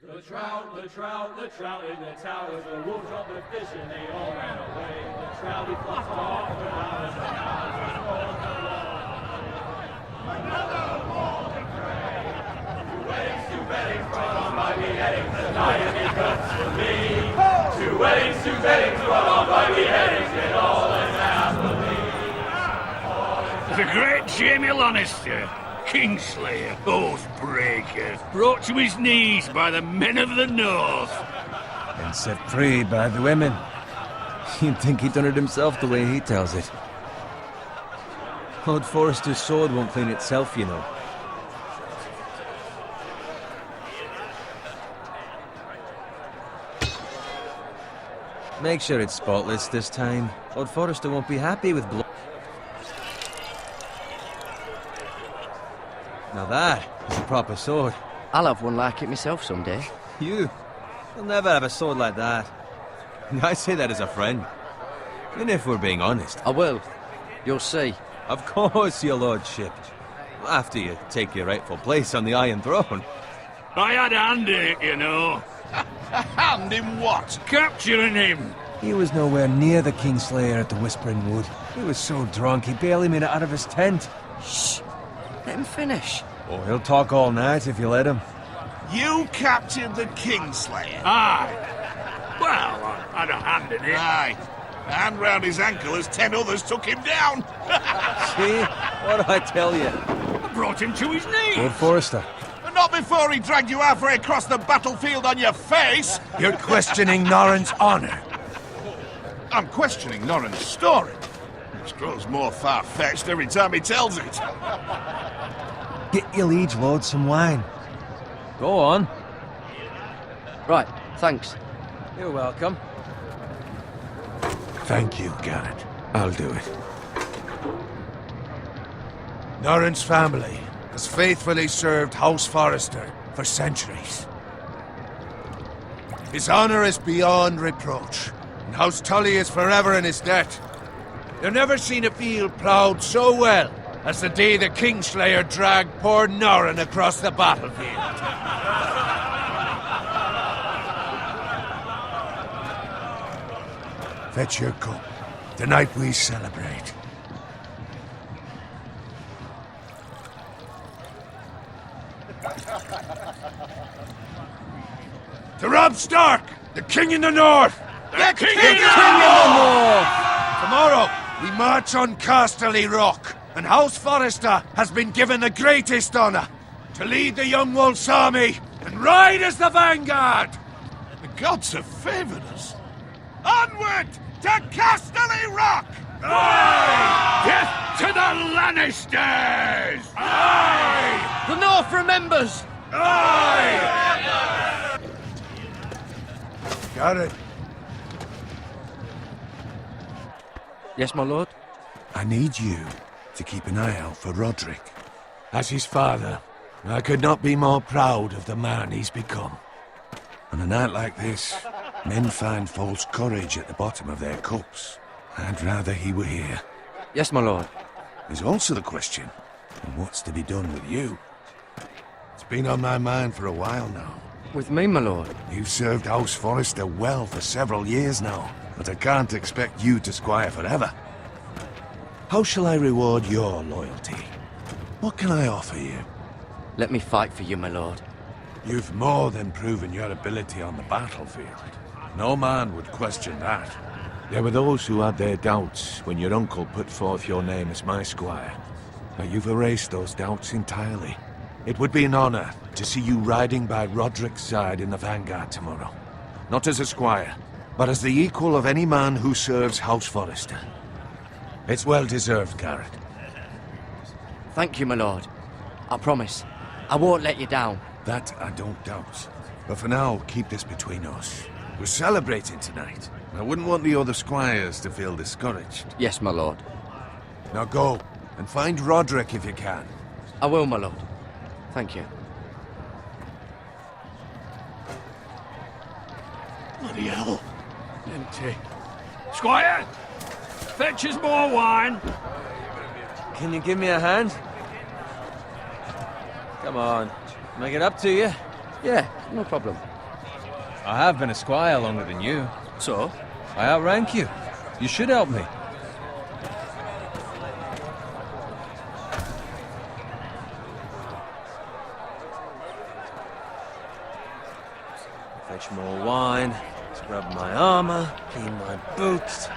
The trout in the towers, the wolves dropped the fish and they all ran away. The trout he flopped off the hours and hours on the wall. Another morning gray. Two weddings brought on by beheadings, the lion he cuts for me. Two weddings brought on by beheadings, get all in happily. The great Jamie Lannister, Kingslayer, Oathbreaker, brought to his knees by the men of the North. And set free by the women. You'd think he'd done it himself the way he tells it. Lord Forrester's sword won't clean itself, you know. Make sure it's spotless this time. Lord Forrester won't be happy with blood. Now that is a proper sword. I'll have one like it myself someday. You'll never have a sword like that. I say that as a friend. And if we're being honest. I will. You'll see. Of course, your lordship. After you take your rightful place on the Iron Throne. I had a hand in it, you know. A hand in what? Capturing him. He was nowhere near the Kingslayer at the Whispering Wood. He was so drunk he barely made it out of his tent. Shh. Let him finish. Oh, he'll talk all night if you let him. You captured the Kingslayer? Aye. Well, I had a hand in it. Aye. A hand round his ankle as 10 others took him down. See? What did I tell you? I brought him to his knees. Lord Forrester. But not before he dragged you halfway across the battlefield on your face. You're questioning Norrin's honor. I'm questioning Norrin's story. Which grows more far-fetched every time he tells it. Get your liege lord some wine. Go on. Right, thanks. You're welcome. Thank you, Garrett. I'll do it. Norrin's family has faithfully served House Forrester for centuries. His honor is beyond reproach, and House Tully is forever in his debt. You've never seen a field ploughed so well as the day the Kingslayer dragged poor Norrin across the battlefield. Fetch your cup. Tonight we celebrate. To Robb Stark, the King in the North! The King in the North! Tomorrow, we march on Casterly Rock, and House Forrester has been given the greatest honor to lead the Young Wolf's army and ride as the vanguard! The gods have favored us. Onward to Casterly Rock! Aye! Death to the Lannisters! Aye! The North remembers! Aye! Garrett, Yes, my lord? I need you to keep an eye out for Roderick. As his father, I could not be more proud of the man he's become. On a night like this, men find false courage at the bottom of their cups. I'd rather he were here. Yes, my lord. There's also the question of what's to be done with you. It's been on my mind for a while now. With me, my lord? You've served House Forrester well for several years now, but I can't expect you to squire forever. How shall I reward your loyalty? What can I offer you? Let me fight for you, my lord. You've more than proven your ability on the battlefield. No man would question that. There were those who had their doubts when your uncle put forth your name as my squire. But you've erased those doubts entirely. It would be an honor to see you riding by Roderick's side in the vanguard tomorrow. Not as a squire, but as the equal of any man who serves House Forrester. It's well deserved, Garrett. Thank you, my lord. I promise. I won't let you down. That I don't doubt. But for now, keep this between us. We're celebrating tonight. I wouldn't want the other squires to feel discouraged. Yes, my lord. Now go, and find Roderick if you can. I will, my lord. Thank you. Bloody hell. Empty. Squire! Fetch us more wine. Can you give me a hand? Come on. Make it up to you. Yeah, no problem. I have been a squire longer than you. So? I outrank you. You should help me. Fetch more wine, scrub my armor, clean my boots.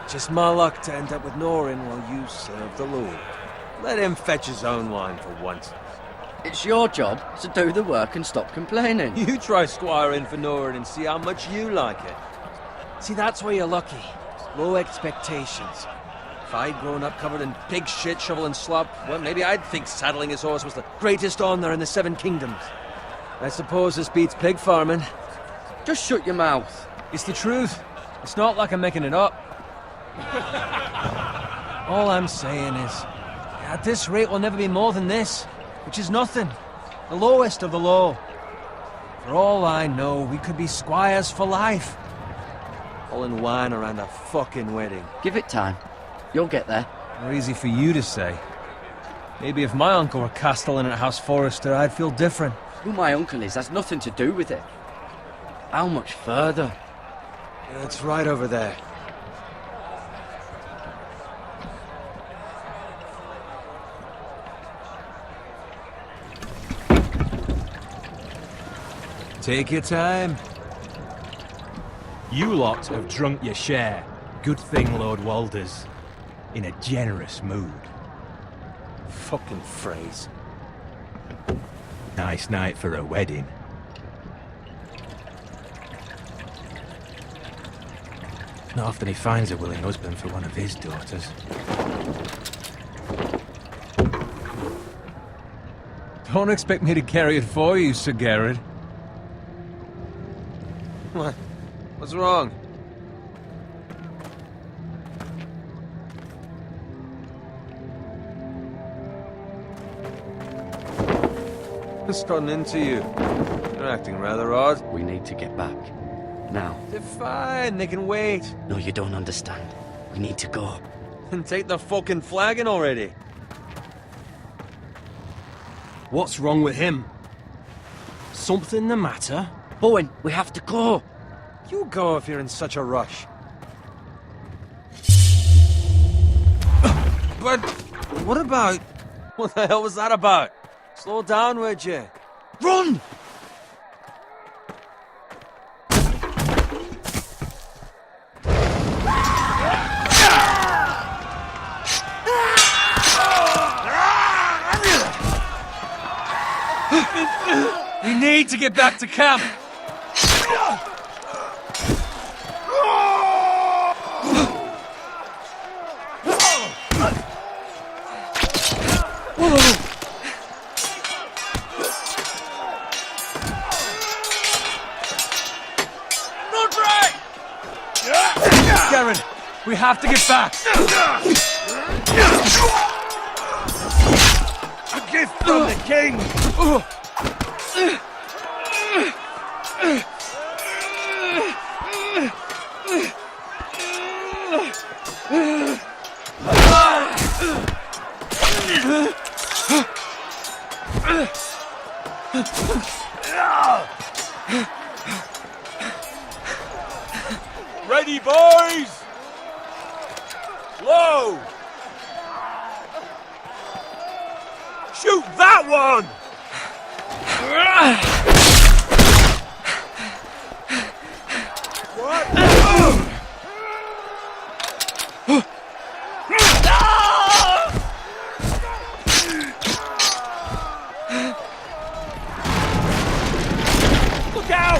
Just my luck to end up with Norin while you serve the Lord. Let him fetch his own wine for once. It's your job to do the work and stop complaining. You try squiring for Norin and see how much you like it. See, that's where you're lucky. Low expectations. If I'd grown up covered in pig shit, shoveling slop, well, maybe I'd think saddling his horse was the greatest honor in the Seven Kingdoms. I suppose this beats pig farming. Just shut your mouth. It's the truth. It's not like I'm making it up. All I'm saying is, at this rate we'll never be more than this, which is nothing. The lowest of the low. For all I know, we could be squires for life. All in wine around a fucking wedding. Give it time. You'll get there. More easy for you to say. Maybe if my uncle were castellan at House Forrester, I'd feel different. Who my uncle is has nothing to do with it. How much further? It's right over there. Take your time. You lot have drunk your share. Good thing Lord Walder's in a generous mood. Fucking phrase. Nice night for a wedding. Not often he finds a willing husband for one of his daughters. Don't expect me to carry it for you, Sir Garrett. What? What's wrong? Just gotten into you. You're acting rather odd. We need to get back. Now. They're fine, they can wait. No, you don't understand. We need to go. And take the fucking flagon already. What's wrong with him? Something the matter? Bowen, we have to go. You go if you're in such a rush. But what about... What the hell was that about? Slow down, would you? Run! We need to get back to camp. Garen, we have to get back. A gift from the king! Ready, boys! Slow! Shoot that one! What? Look out!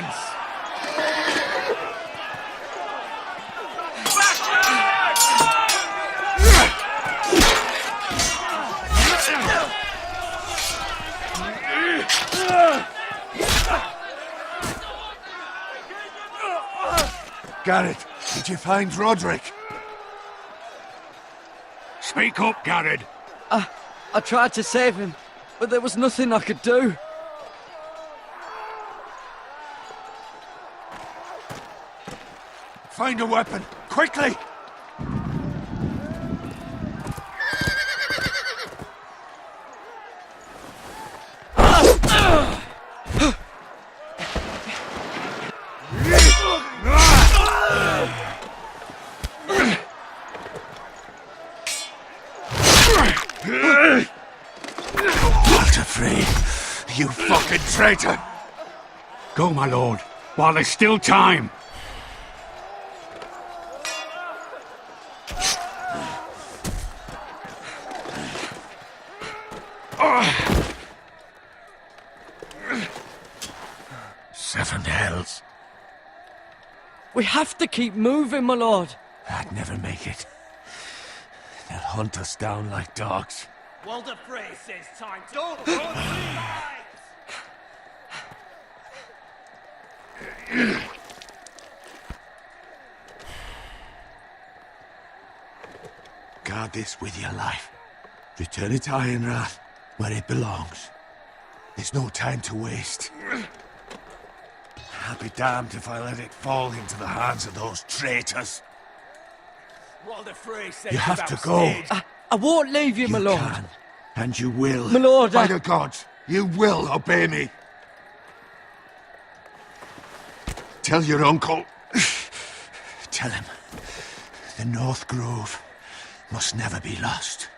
silence! Garrett, did you find Roderick? Speak up, Garrett. I tried to save him, but there was nothing I could do. Find a weapon, quickly! You fucking traitor! Go, my lord, while there's still time. Seven hells. We have to keep moving, my lord. I'd never make it. They'll hunt us down like dogs. Walder Frey says time to... Don't Guard this with your life. Return it to Ironrath, where it belongs. There's no time to waste. I'll be damned if I let it fall into the hands of those traitors. Walder Frey says You have to go. I won't leave you, my lord. Can, and you will. My lord, By the gods, you will obey me. Tell your uncle. Tell him. The North Grove must never be lost.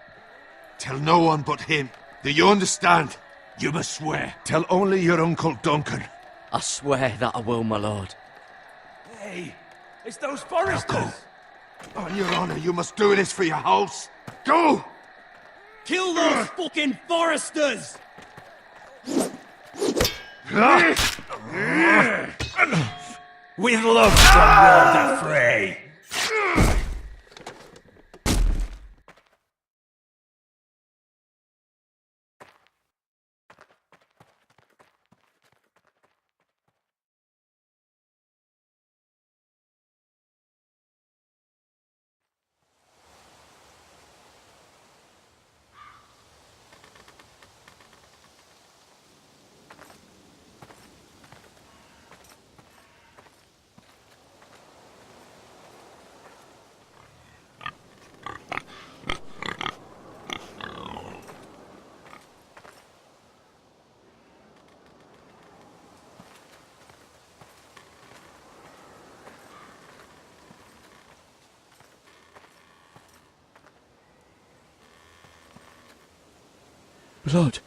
Tell no one but him. Do you understand? You must swear. Tell only your Uncle Duncan. I swear that I will, my lord. Hey, it's those Forresters. On your honor, you must do this for your house. Go! Kill those fucking Forresters! With love from Walder Frey. Blood.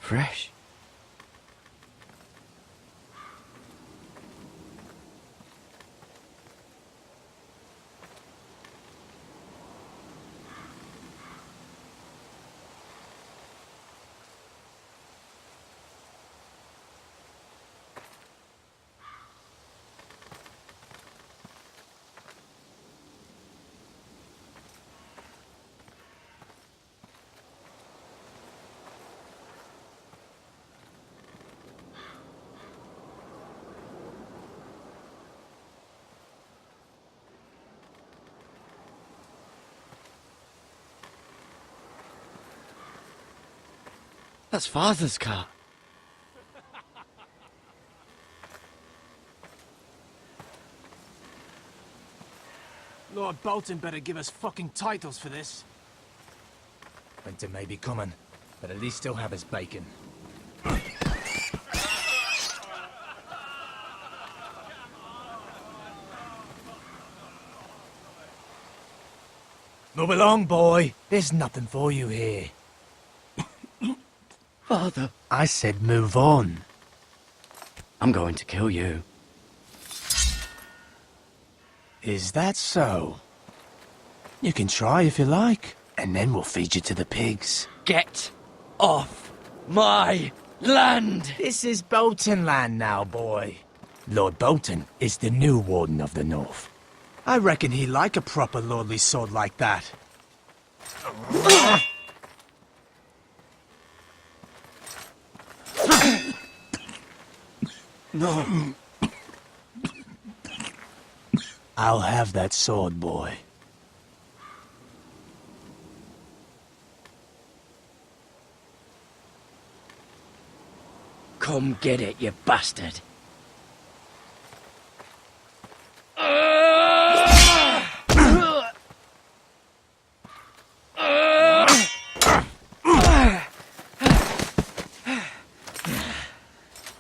Fresh. That's Father's car. Lord Bolton better give us fucking titles for this. Winter may be coming, but at least he'll have his bacon. Move along, boy. There's nothing for you here. Father. I said move on. I'm going to kill you. Is that so? You can try if you like, and then we'll feed you to the pigs. Get off my land. This is Bolton land now, boy. Lord Bolton is the new Warden of the North. I reckon he like a proper lordly sword like that. No. I'll have that sword, boy. Come get it, you bastard.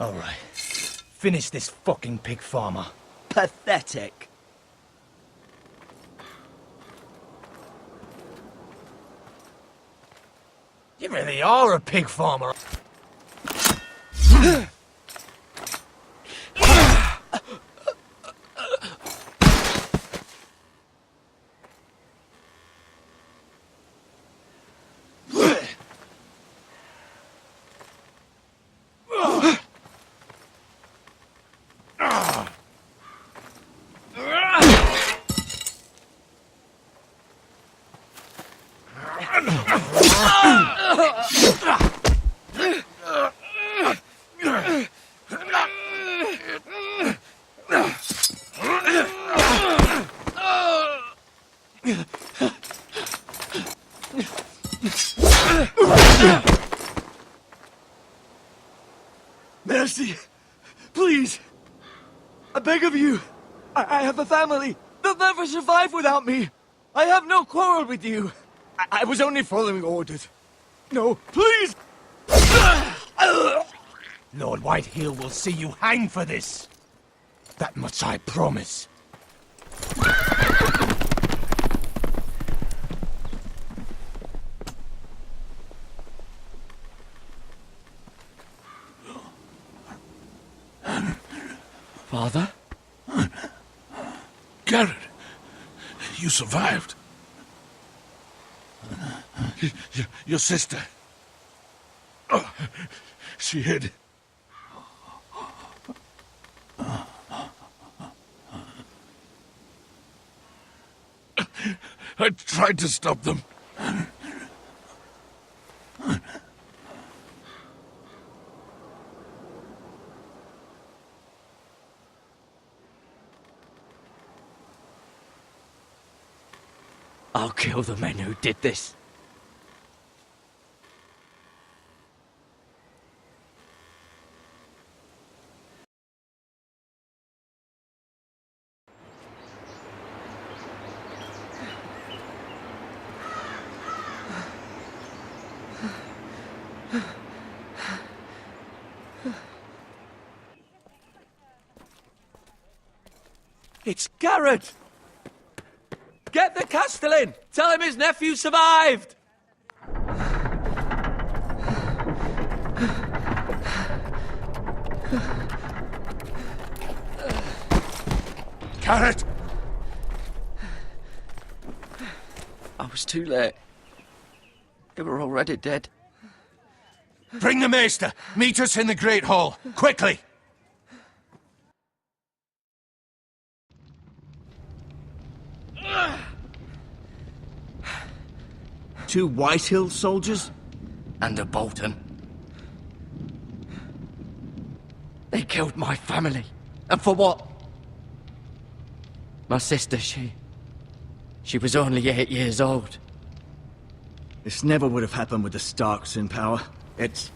All right. Finish this fucking pig farmer. Pathetic. You really are a pig farmer. Mercy. Please. I beg of you. I have a family. They'll never survive without me. I have no quarrel with you. I was only following orders. No, please! Lord Whitehill will see you hang for this. That much I promise. Father? Garrett, you survived. Your sister. Oh, she hid. I tried to stop them. I'll kill the men who did this. It's Garrett! Get the Castellan! Tell him his nephew survived! Garrett! I was too late. They were already dead. Bring the maester. Meet us in the Great Hall. Quickly! Two Whitehill soldiers? And a Bolton. They killed my family. And for what? My sister, she was only 8 years old. This never would have happened with the Starks in power. It's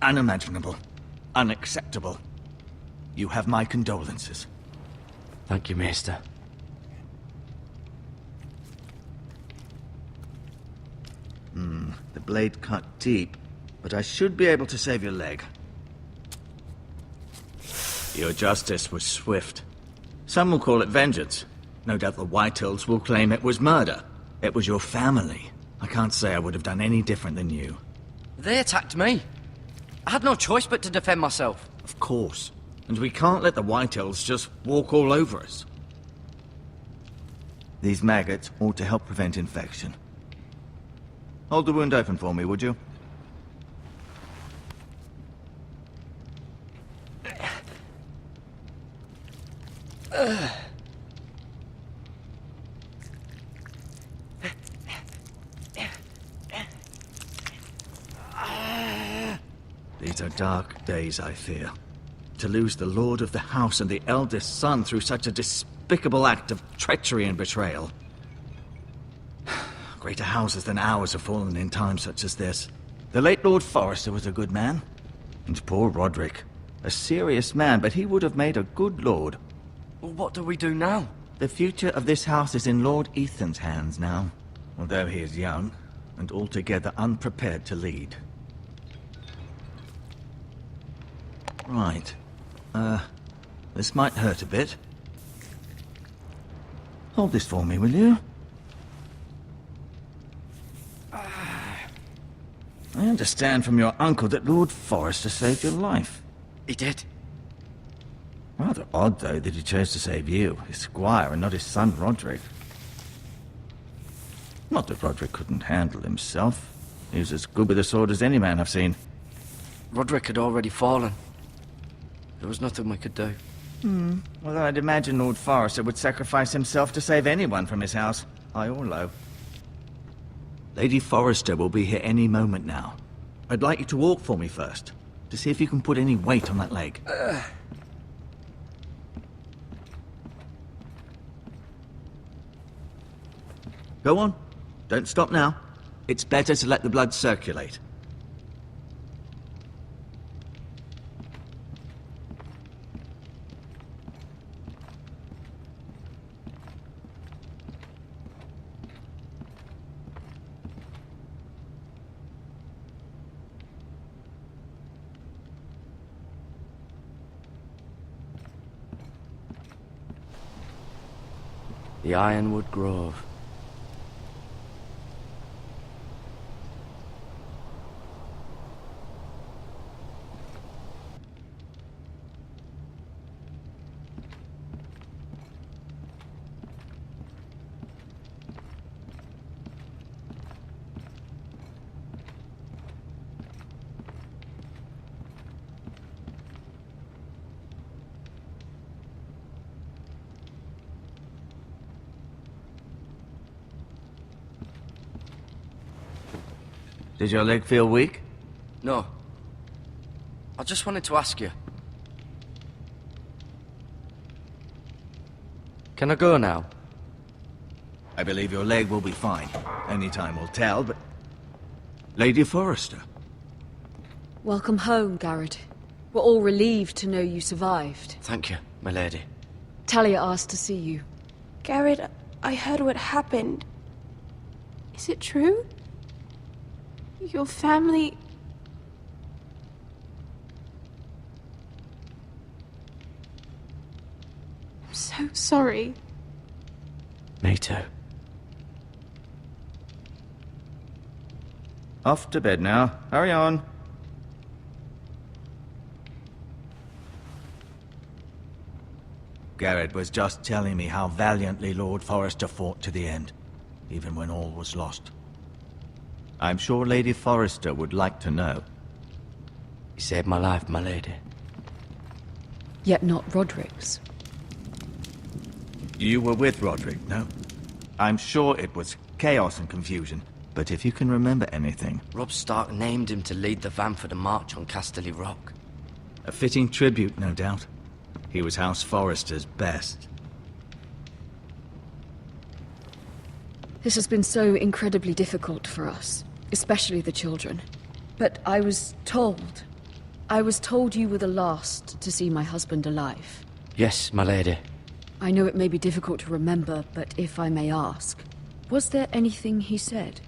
unimaginable. Unacceptable. You have my condolences. Thank you, Maester. The blade cut deep, but I should be able to save your leg. Your justice was swift. Some will call it vengeance. No doubt the Whitehills will claim it was murder. It was your family. I can't say I would have done any different than you. They attacked me. I had no choice but to defend myself. Of course. And we can't let the Whitehills just walk all over us. These maggots ought to help prevent infection. Hold the wound open for me, would you? These are dark days, I fear. To lose the lord of the house and the eldest son through such a despicable act of treachery and betrayal. Greater houses than ours have fallen in times such as this. The late Lord Forrester was a good man. And poor Roderick. A serious man, but he would have made a good lord. Well, what do we do now? The future of this house is in Lord Ethan's hands now. Although he is young, and altogether unprepared to lead. Right. This might hurt a bit. Hold this for me, will you? I understand from your uncle that Lord Forrester saved your life. He did. Rather odd, though, that he chose to save you, his squire, and not his son Roderick. Not that Roderick couldn't handle himself. He was as good with a sword as any man I've seen. Roderick had already fallen. There was nothing we could do. Well, I'd imagine Lord Forrester would sacrifice himself to save anyone from his house, high or low. Lady Forrester will be here any moment now. I'd like you to walk for me first, to see if you can put any weight on that leg. Go on. Don't stop now. It's better to let the blood circulate. The Ironwood Grove. Did your leg feel weak? No. I just wanted to ask you. Can I go now? I believe your leg will be fine. Only time will tell, but... Lady Forrester. Welcome home, Garrett. We're all relieved to know you survived. Thank you, my lady. Talia asked to see you. Garrett, I heard what happened. Is it true? Your family... I'm so sorry. Me too. Off to bed now. Hurry on. Garrett was just telling me how valiantly Lord Forrester fought to the end, even when all was lost. I'm sure Lady Forrester would like to know. You saved my life, my lady. Yet not Roderick's. You were with Roderick, no? I'm sure it was chaos and confusion, but if you can remember anything... Robb Stark named him to lead the van for the march on Casterly Rock. A fitting tribute, no doubt. He was House Forrester's best. This has been so incredibly difficult for us, especially the children. But I was told you were the last to see my husband alive. Yes, my lady. I know it may be difficult to remember, but if I may ask, was there anything he said?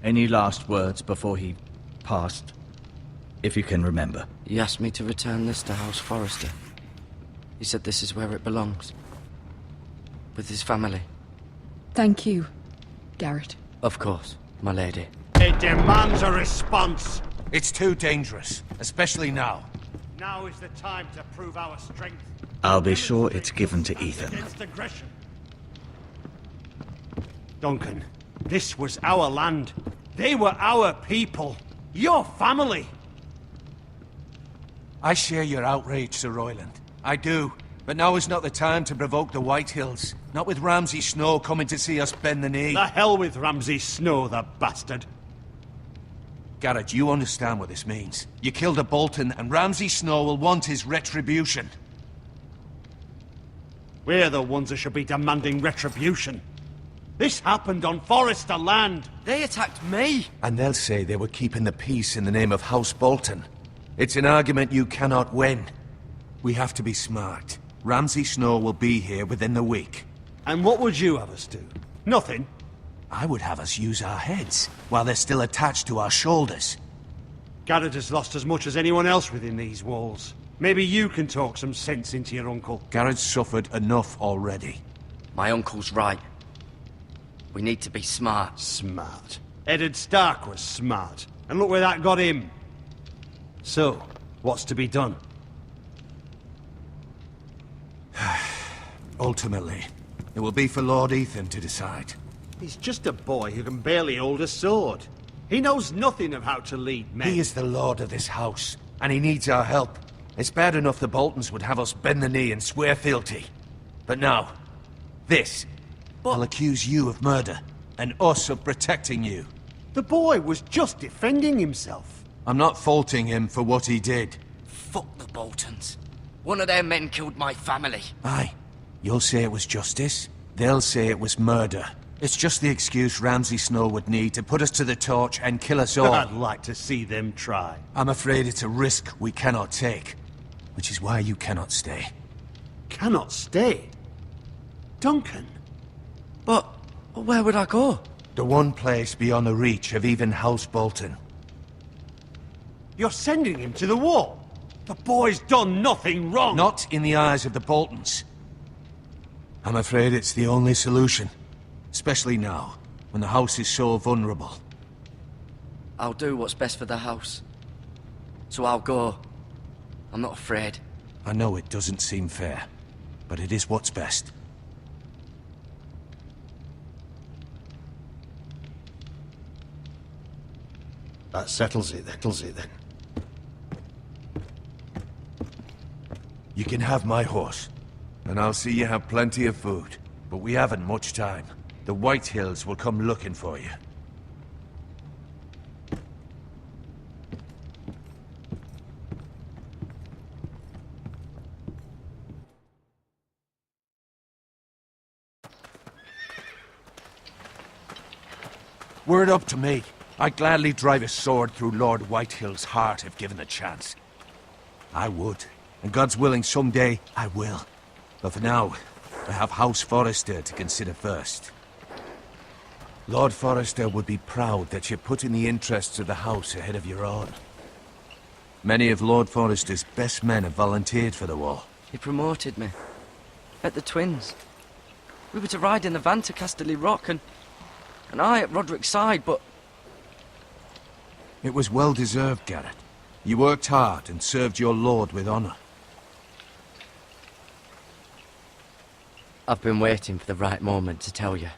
Any last words before he passed? If you can remember. He asked me to return this to House Forrester. He said this is where it belongs. With his family. Thank you, Garrett. Of course, my lady. It demands a response. It's too dangerous, especially now. Now is the time to prove our strength. I'll be sure it's given to Ethan. Against aggression. Duncan, this was our land. They were our people. Your family. I share your outrage, Sir Royland. I do. But now is not the time to provoke the Whitehills. Not with Ramsay Snow coming to see us bend the knee. The hell with Ramsay Snow, the bastard. Garrett, you understand what this means. You killed a Bolton, and Ramsay Snow will want his retribution. We're the ones that should be demanding retribution. This happened on Forrester land. They attacked me! And they'll say they were keeping the peace in the name of House Bolton. It's an argument you cannot win. We have to be smart. Ramsay Snow will be here within the week. And what would you have us do? Nothing. I would have us use our heads, while they're still attached to our shoulders. Garrett has lost as much as anyone else within these walls. Maybe you can talk some sense into your uncle. Garrett's suffered enough already. My uncle's right. We need to be smart. Smart. Eddard Stark was smart. And look where that got him. So, what's to be done? Ultimately, it will be for Lord Ethan to decide. He's just a boy who can barely hold a sword. He knows nothing of how to lead men. He is the lord of this house, and he needs our help. It's bad enough the Boltons would have us bend the knee and swear fealty. But now, this. I'll accuse you of murder, and us of protecting you. The boy was just defending himself. I'm not faulting him for what he did. Fuck the Boltons. One of their men killed my family. Aye. You'll say it was justice. They'll say it was murder. It's just the excuse Ramsay Snow would need to put us to the torch and kill us all. I'd like to see them try. I'm afraid it's a risk we cannot take. Which is why you cannot stay. Cannot stay? Duncan? But where would I go? The one place beyond the reach of even House Bolton. You're sending him to the wall? The boy's done nothing wrong! Not in the eyes of the Boltons. I'm afraid it's the only solution. Especially now, when the house is so vulnerable. I'll do what's best for the house. So I'll go. I'm not afraid. I know it doesn't seem fair, but it is what's best. That settles it then. You can have my horse, and I'll see you have plenty of food. But we haven't much time. The Whitehills will come looking for you. Were it up to me, I'd gladly drive a sword through Lord Whitehill's heart if given the chance. I would, and God's willing someday I will. But for now, I have House Forrester to consider first. Lord Forrester would be proud that you're putting the interests of the house ahead of your own. Many of Lord Forrester's best men have volunteered for the war. He promoted me. At the Twins. We were to ride in the van to Casterly Rock, and I at Roderick's side, but... It was well deserved, Garrett. You worked hard and served your lord with honor. I've been waiting for the right moment to tell you.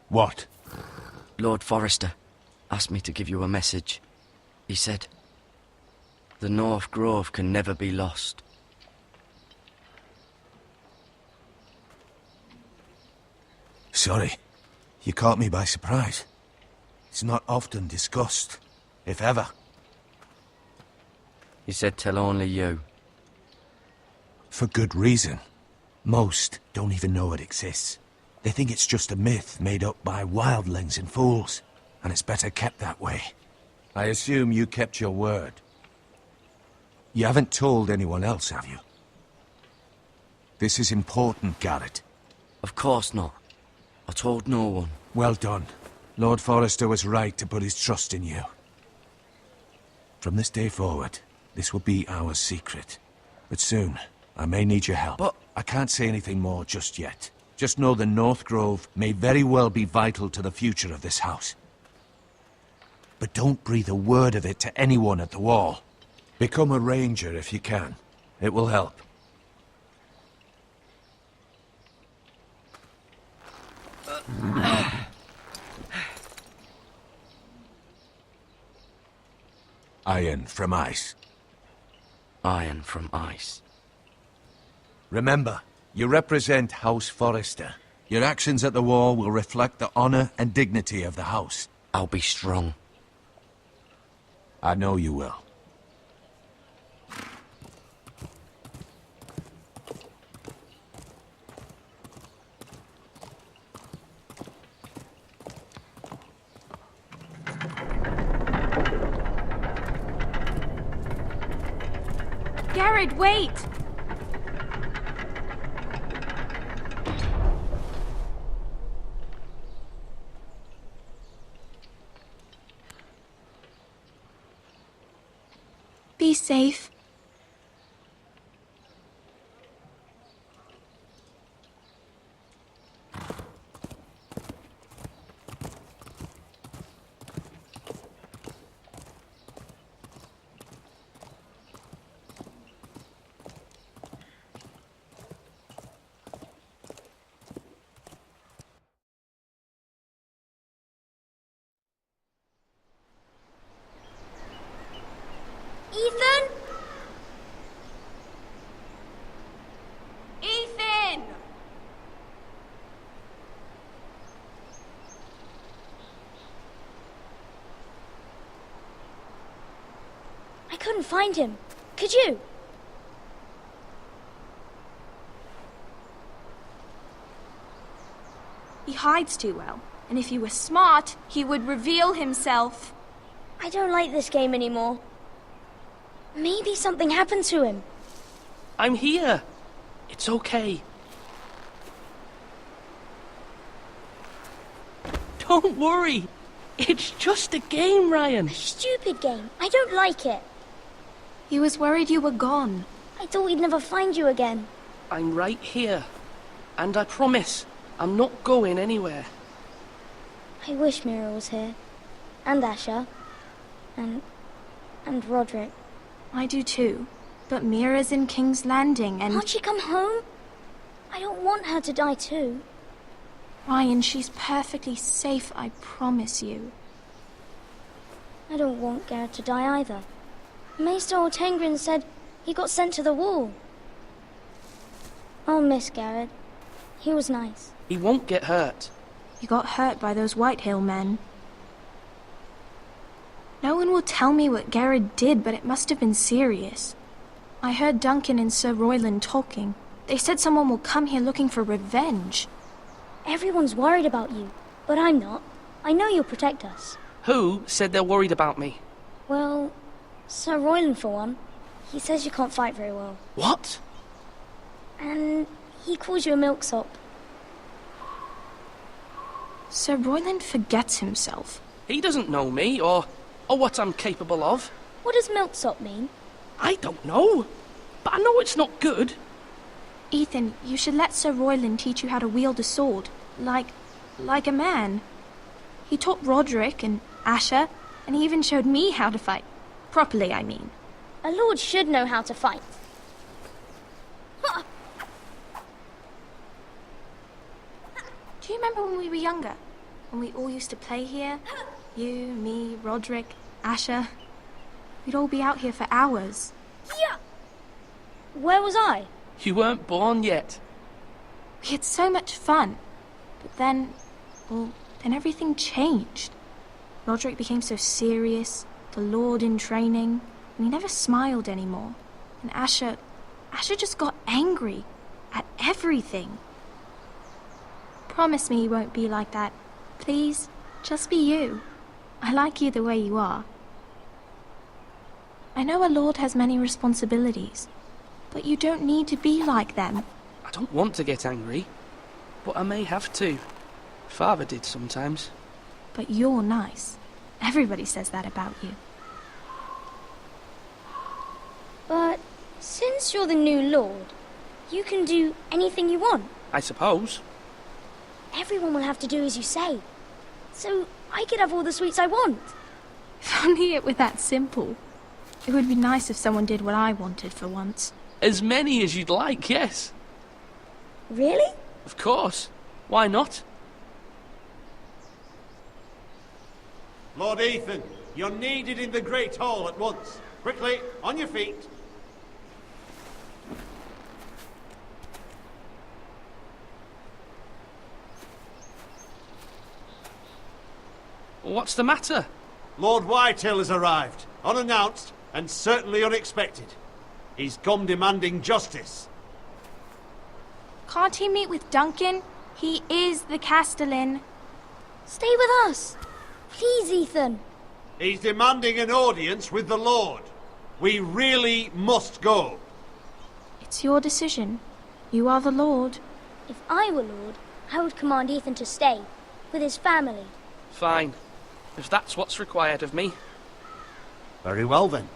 What? Lord Forrester asked me to give you a message. He said, the North Grove can never be lost. Sorry. You caught me by surprise. It's not often discussed, if ever. He said tell only you. For good reason. Most don't even know it exists. They think it's just a myth made up by wildlings and fools, and it's better kept that way. I assume you kept your word. You haven't told anyone else, have you? This is important, Garrett. Of course not. I told no one. Well done. Lord Forrester was right to put his trust in you. From this day forward, this will be our secret. But soon, I may need your help. But I can't say anything more just yet. Just know the North Grove may very well be vital to the future of this house. But don't breathe a word of it to anyone at the wall. Become a ranger if you can. It will help. Iron from ice. iron from ice. Remember, you represent House Forrester. Your actions at the war will reflect the honor and dignity of the house. I'll be strong. I know you will. Garrett, wait! Be safe. Ethan? Ethan! I couldn't find him. Could you? He hides too well, and if he were smart, he would reveal himself. I don't like this game anymore. Maybe something happened to him. I'm here. It's okay. Don't worry. It's just a game, Ryan. A stupid game. I don't like it. He was worried you were gone. I thought we'd never find you again. I'm right here. And I promise, I'm not going anywhere. I wish Mira was here. And Asher. And Roderick. I do too. But Mira's in King's Landing and... Can't she come home? I don't want her to die too. Ryan, she's perfectly safe, I promise you. I don't want Garrett to die either. Maester Ortengrin said he got sent to the wall. I'll miss Garrett. He was nice. He won't get hurt. He got hurt by those Whitehill men. No one will tell me what Garrett did, but it must have been serious. I heard Duncan and Sir Royland talking. They said someone will come here looking for revenge. Everyone's worried about you, but I'm not. I know you'll protect us. Who said they're worried about me? Well, Sir Royland for one. He says you can't fight very well. What? And he calls you a milksop. Sir Royland forgets himself. He doesn't know me, or what I'm capable of. What does milksop mean? I don't know, but I know it's not good. Ethan, you should let Sir Royland teach you how to wield a sword, like a man. He taught Roderick and Asher, and he even showed me how to fight. Properly, I mean. A lord should know how to fight. Do you remember when we were younger? When we all used to play here? You, me, Roderick, Asher. We'd all be out here for hours. Yeah. Where was I? You weren't born yet. We had so much fun. But then everything changed. Roderick became so serious, the Lord in training, and he never smiled anymore. And Asher just got angry at everything. Promise me you won't be like that. Please, just be you. I like you the way you are. I know a lord has many responsibilities, but you don't need to be like them. I don't want to get angry, but I may have to. Father did sometimes. But you're nice. Everybody says that about you. But since you're the new lord, you can do anything you want. I suppose. Everyone will have to do as you say. So I could have all the sweets I want. If only it were that simple. It would be nice if someone did what I wanted for once. As many as you'd like, yes. Really? Of course. Why not? Lord Ethan, you're needed in the Great Hall at once. Quickly, on your feet. What's the matter? Lord Whitehill has arrived, unannounced and certainly unexpected. He's come demanding justice. Can't he meet with Duncan? He is the Castellan. Stay with us. Please, Ethan. He's demanding an audience with the Lord. We really must go. It's your decision. You are the Lord. If I were Lord, I would command Ethan to stay, with his family. Fine. If that's what's required of me. Very well then.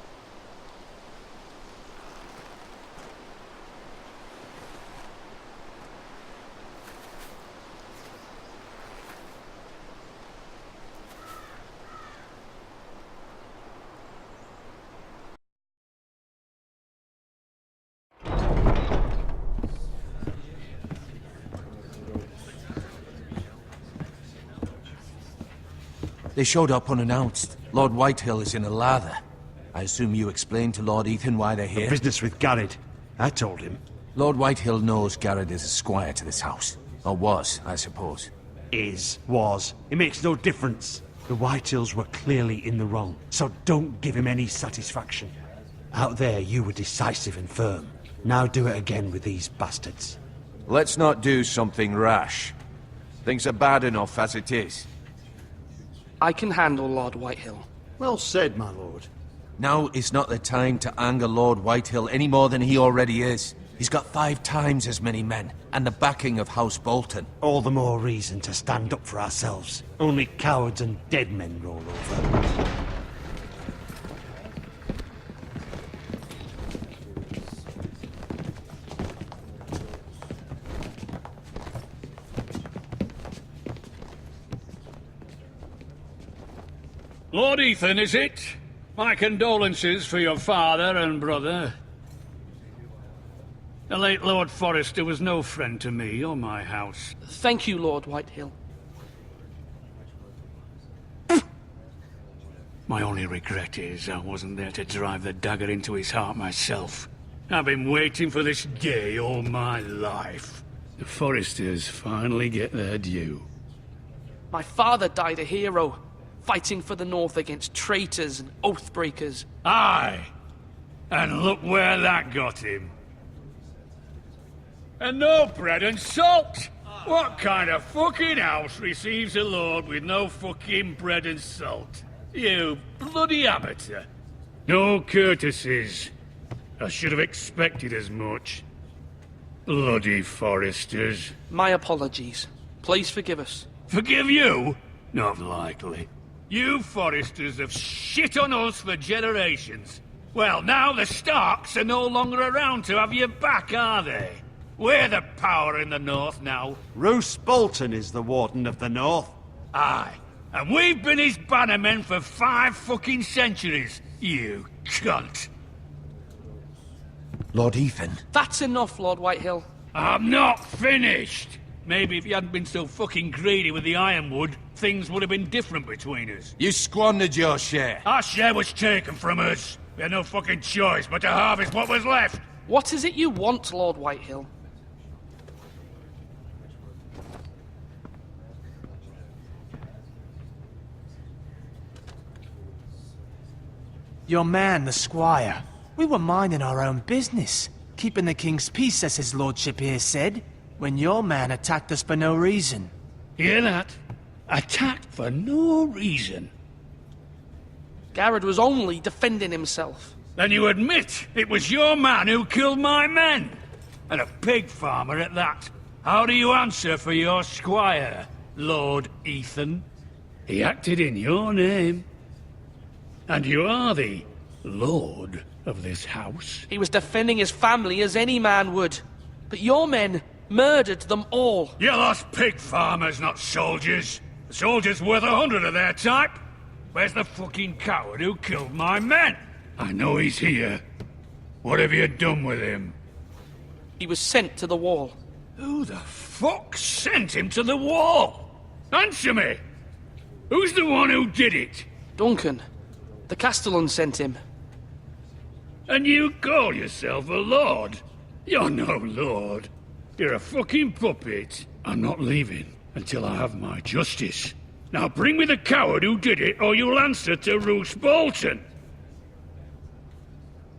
They showed up unannounced. Lord Whitehill is in a lather. I assume you explained to Lord Ethan why they're here? Business with Garrett. I told him. Lord Whitehill knows Garrett is a squire to this house. Or was, I suppose. Was. It makes no difference. The Whitehills were clearly in the wrong, so don't give him any satisfaction. Out there, you were decisive and firm. Now do it again with these bastards. Let's not do something rash. Things are bad enough as it is. I can handle Lord Whitehill. Well said, my lord. Now is not the time to anger Lord Whitehill any more than he already is. He's got 5 times as many men, and the backing of House Bolton. All the more reason to stand up for ourselves. Only cowards and dead men roll over. Lord Ethan, is it? My condolences for your father and brother. The late Lord Forrester was no friend to me or my house. Thank you, Lord Whitehill. My only regret is I wasn't there to drive the dagger into his heart myself. I've been waiting for this day all my life. The Forresters finally get their due. My father died a hero, fighting for the North against traitors and oath-breakers. Aye! And look where that got him. And no bread and salt! What kind of fucking house receives a lord with no fucking bread and salt? You bloody amateur. No courtesies. I should have expected as much. Bloody Forresters. My apologies. Please forgive us. Forgive you? Not likely. You Forresters have shit on us for generations. Well, now the Starks are no longer around to have you back, are they? We're the power in the North now. Roose Bolton is the Warden of the North. Aye. And we've been his bannermen for 5 fucking centuries. You cunt. Lord Ethan. That's enough, Lord Whitehill. I'm not finished. Maybe if you hadn't been so fucking greedy with the ironwood, things would have been different between us. You squandered your share. Our share was taken from us. We had no fucking choice but to harvest what was left. What is it you want, Lord Whitehill? Your man, the squire. We were minding our own business, keeping the king's peace, as his lordship here said, when your man attacked us for no reason. Hear that? Attacked for no reason. Garrett was only defending himself. Then you admit it was your man who killed my men? And a pig farmer at that. How do you answer for your squire, Lord Ethan? He acted in your name. And you are the lord of this house. He was defending his family as any man would. But your men murdered them all. You lost pig farmers, not soldiers. The soldiers worth 100 of their type. Where's the fucking coward who killed my men? I know he's here. What have you done with him? He was sent to the wall. Who the fuck sent him to the wall? Answer me! Who's the one who did it? Duncan. The Castellan sent him. And you call yourself a lord? You're no lord. You're a fucking puppet. I'm not leaving until I have my justice. Now bring me the coward who did it, or you'll answer to Roose Bolton.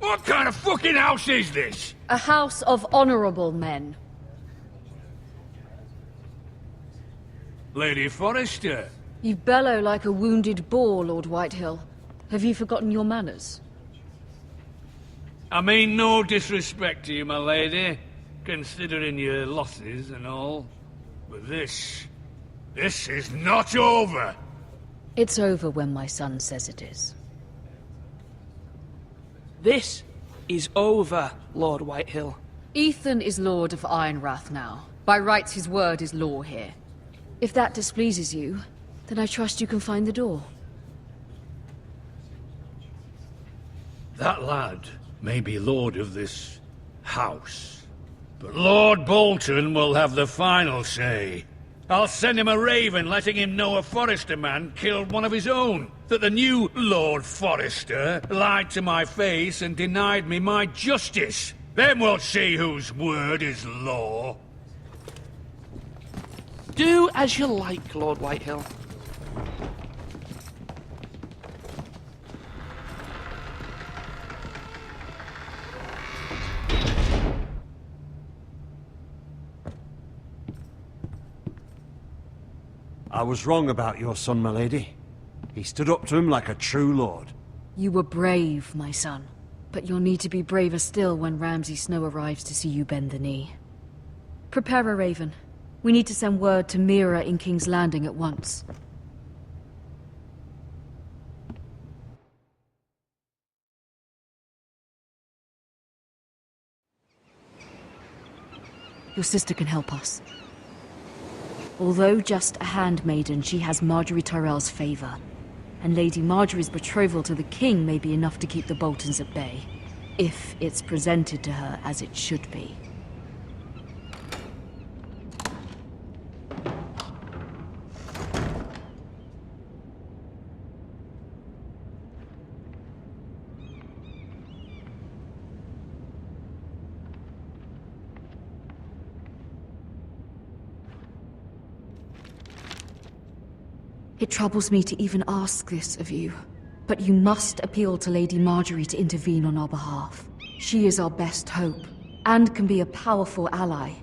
What kind of fucking house is this? A house of honorable men. Lady Forrester. You bellow like a wounded boar, Lord Whitehill. Have you forgotten your manners? I mean no disrespect to you, my lady, considering your losses and all. But this is not over. It's over when my son says it is. This is over, Lord Whitehill. Ethan is Lord of Ironrath now. By rights, his word is law here. If that displeases you, then I trust you can find the door. That lad may be lord of this house, but Lord Bolton will have the final say. I'll send him a raven letting him know a Forrester man killed one of his own. That the new Lord Forrester lied to my face and denied me my justice. Then we'll see whose word is law. Do as you like, Lord Whitehill. I was wrong about your son, my lady. He stood up to him like a true lord. You were brave, my son. But you'll need to be braver still when Ramsay Snow arrives to see you bend the knee. Prepare a raven. We need to send word to Mira in King's Landing at once. Your sister can help us. Although just a handmaiden, she has Marjorie Tyrell's favor. And Lady Marjorie's betrothal to the king may be enough to keep the Boltons at bay. If it's presented to her as it should be. It troubles me to even ask this of you, but you must appeal to Lady Marjorie to intervene on our behalf. She is our best hope, and can be a powerful ally,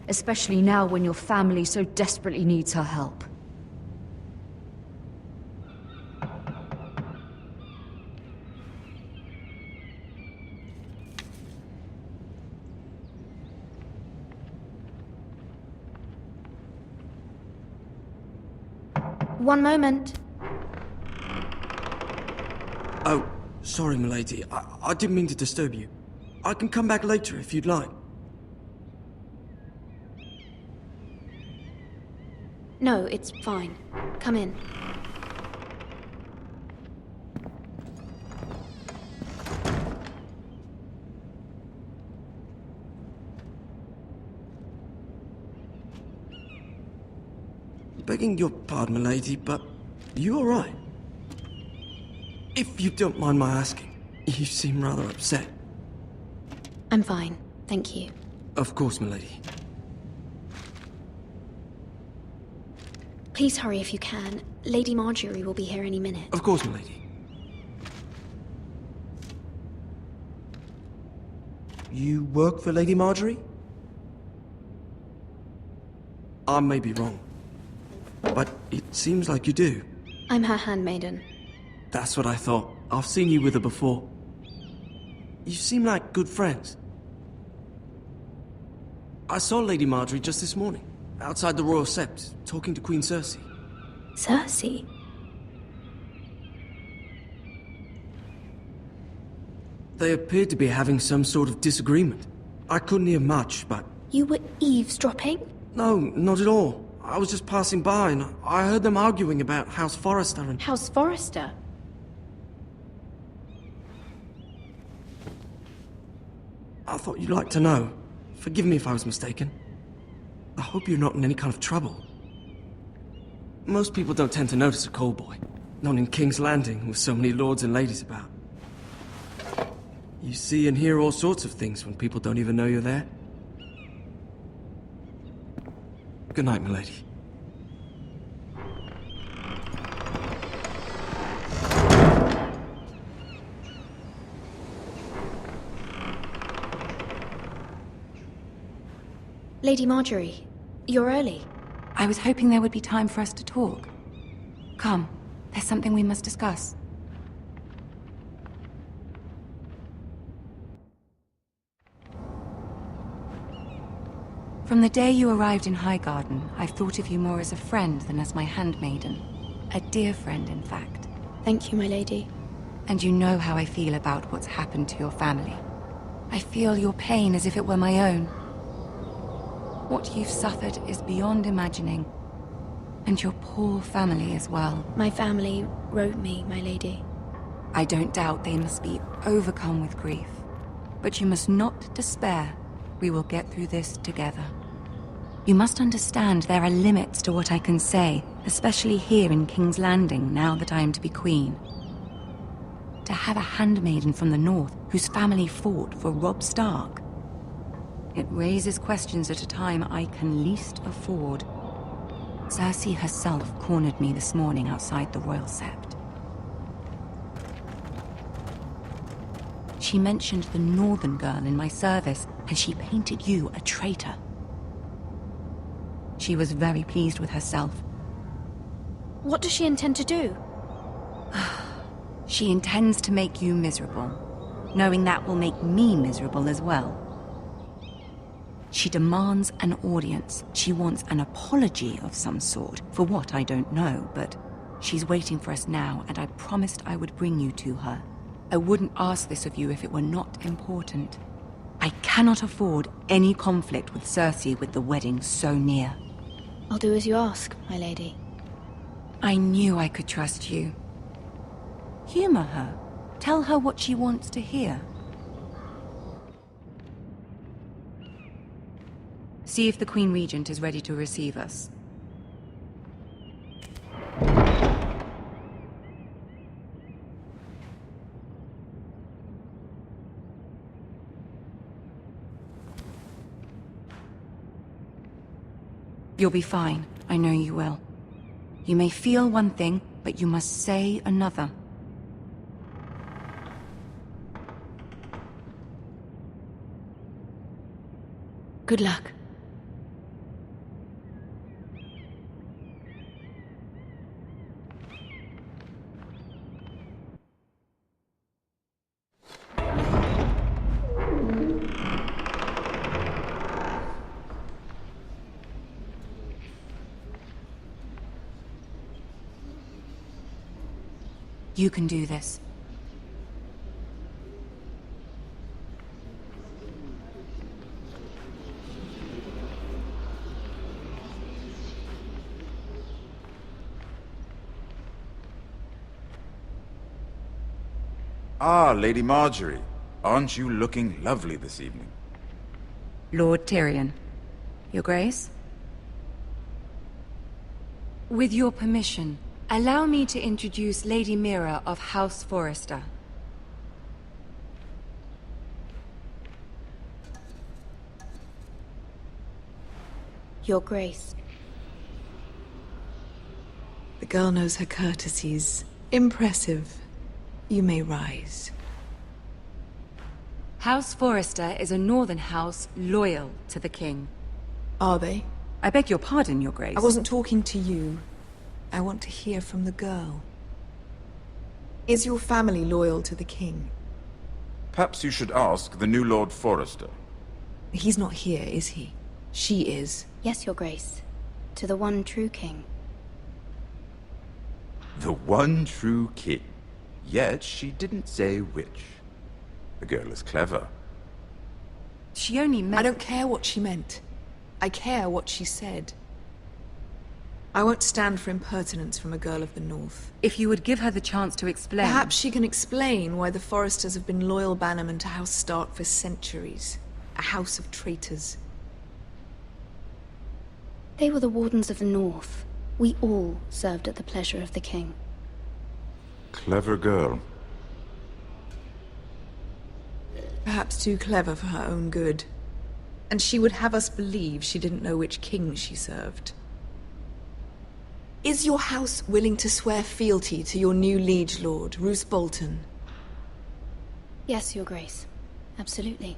especially now when your family so desperately needs her help. One moment. Oh, sorry, milady. I didn't mean to disturb you. I can come back later if you'd like. No, it's fine. Come in. Begging your pardon, milady, but you all right? If you don't mind my asking, you seem rather upset. I'm fine, thank you. Of course, milady. Please hurry if you can. Lady Marjorie will be here any minute. Of course, milady. You work for Lady Marjorie? I may be wrong, but it seems like you do. I'm her handmaiden. That's what I thought. I've seen you with her before. You seem like good friends. I saw Lady Marjorie just this morning, outside the Royal Sept, talking to Queen Cersei. Cersei? They appeared to be having some sort of disagreement. I couldn't hear much, but... You were eavesdropping? No, not at all. I was just passing by and I heard them arguing about House Forrester and... House Forrester? I thought you'd like to know. Forgive me if I was mistaken. I hope you're not in any kind of trouble. Most people don't tend to notice a call boy. Not in King's Landing, with so many lords and ladies about. You see and hear all sorts of things when people don't even know you're there. Good night, milady. Lady Marjorie, you're early. I was hoping there would be time for us to talk. Come, there's something we must discuss. From the day you arrived in Highgarden, I've thought of you more as a friend than as my handmaiden. A dear friend, in fact. Thank you, my lady. And you know how I feel about what's happened to your family. I feel your pain as if it were my own. What you've suffered is beyond imagining. And your poor family as well. My family wrote me, my lady. I don't doubt they must be overcome with grief. But you must not despair. We will get through this together. You must understand there are limits to what I can say, especially here in King's Landing, now that I am to be queen. To have a handmaiden from the north whose family fought for Robb Stark. It raises questions at a time I can least afford. Cersei herself cornered me this morning outside the Royal Sept. She mentioned the northern girl in my service, and she painted you a traitor. She was very pleased with herself. What does she intend to do? She intends to make you miserable, knowing that will make me miserable as well. She demands an audience. She wants an apology of some sort, for what I don't know, but she's waiting for us now, and I promised I would bring you to her. I wouldn't ask this of you if it were not important. I cannot afford any conflict with Cersei with the wedding so near. I'll do as you ask, my lady. I knew I could trust you. Humor her. Tell her what she wants to hear. See if the Queen Regent is ready to receive us. You'll be fine. I know you will. You may feel one thing, but you must say another. Good luck. You can do this. Ah, Lady Marjorie. Aren't you looking lovely this evening? Lord Tyrion. Your Grace? With your permission, allow me to introduce Lady Mira of House Forrester. Your Grace. The girl knows her courtesies. Impressive. You may rise. House Forrester is a northern house loyal to the king. Are they? I beg your pardon, Your Grace. I wasn't talking to you. I want to hear from the girl. Is your family loyal to the king? Perhaps you should ask the new Lord Forrester. He's not here, is he? She is. Yes, Your Grace. To the one true king. The one true king. Yet she didn't say which. The girl is clever. She only meant... I don't care what she meant. I care what she said. I won't stand for impertinence from a girl of the North. If you would give her the chance to explain... Perhaps she can explain why the Forresters have been loyal bannermen to House Stark for centuries. A house of traitors. They were the Wardens of the North. We all served at the pleasure of the king. Clever girl. Perhaps too clever for her own good. And she would have us believe she didn't know which king she served. Is your house willing to swear fealty to your new liege lord, Roose Bolton? Yes, Your Grace. Absolutely.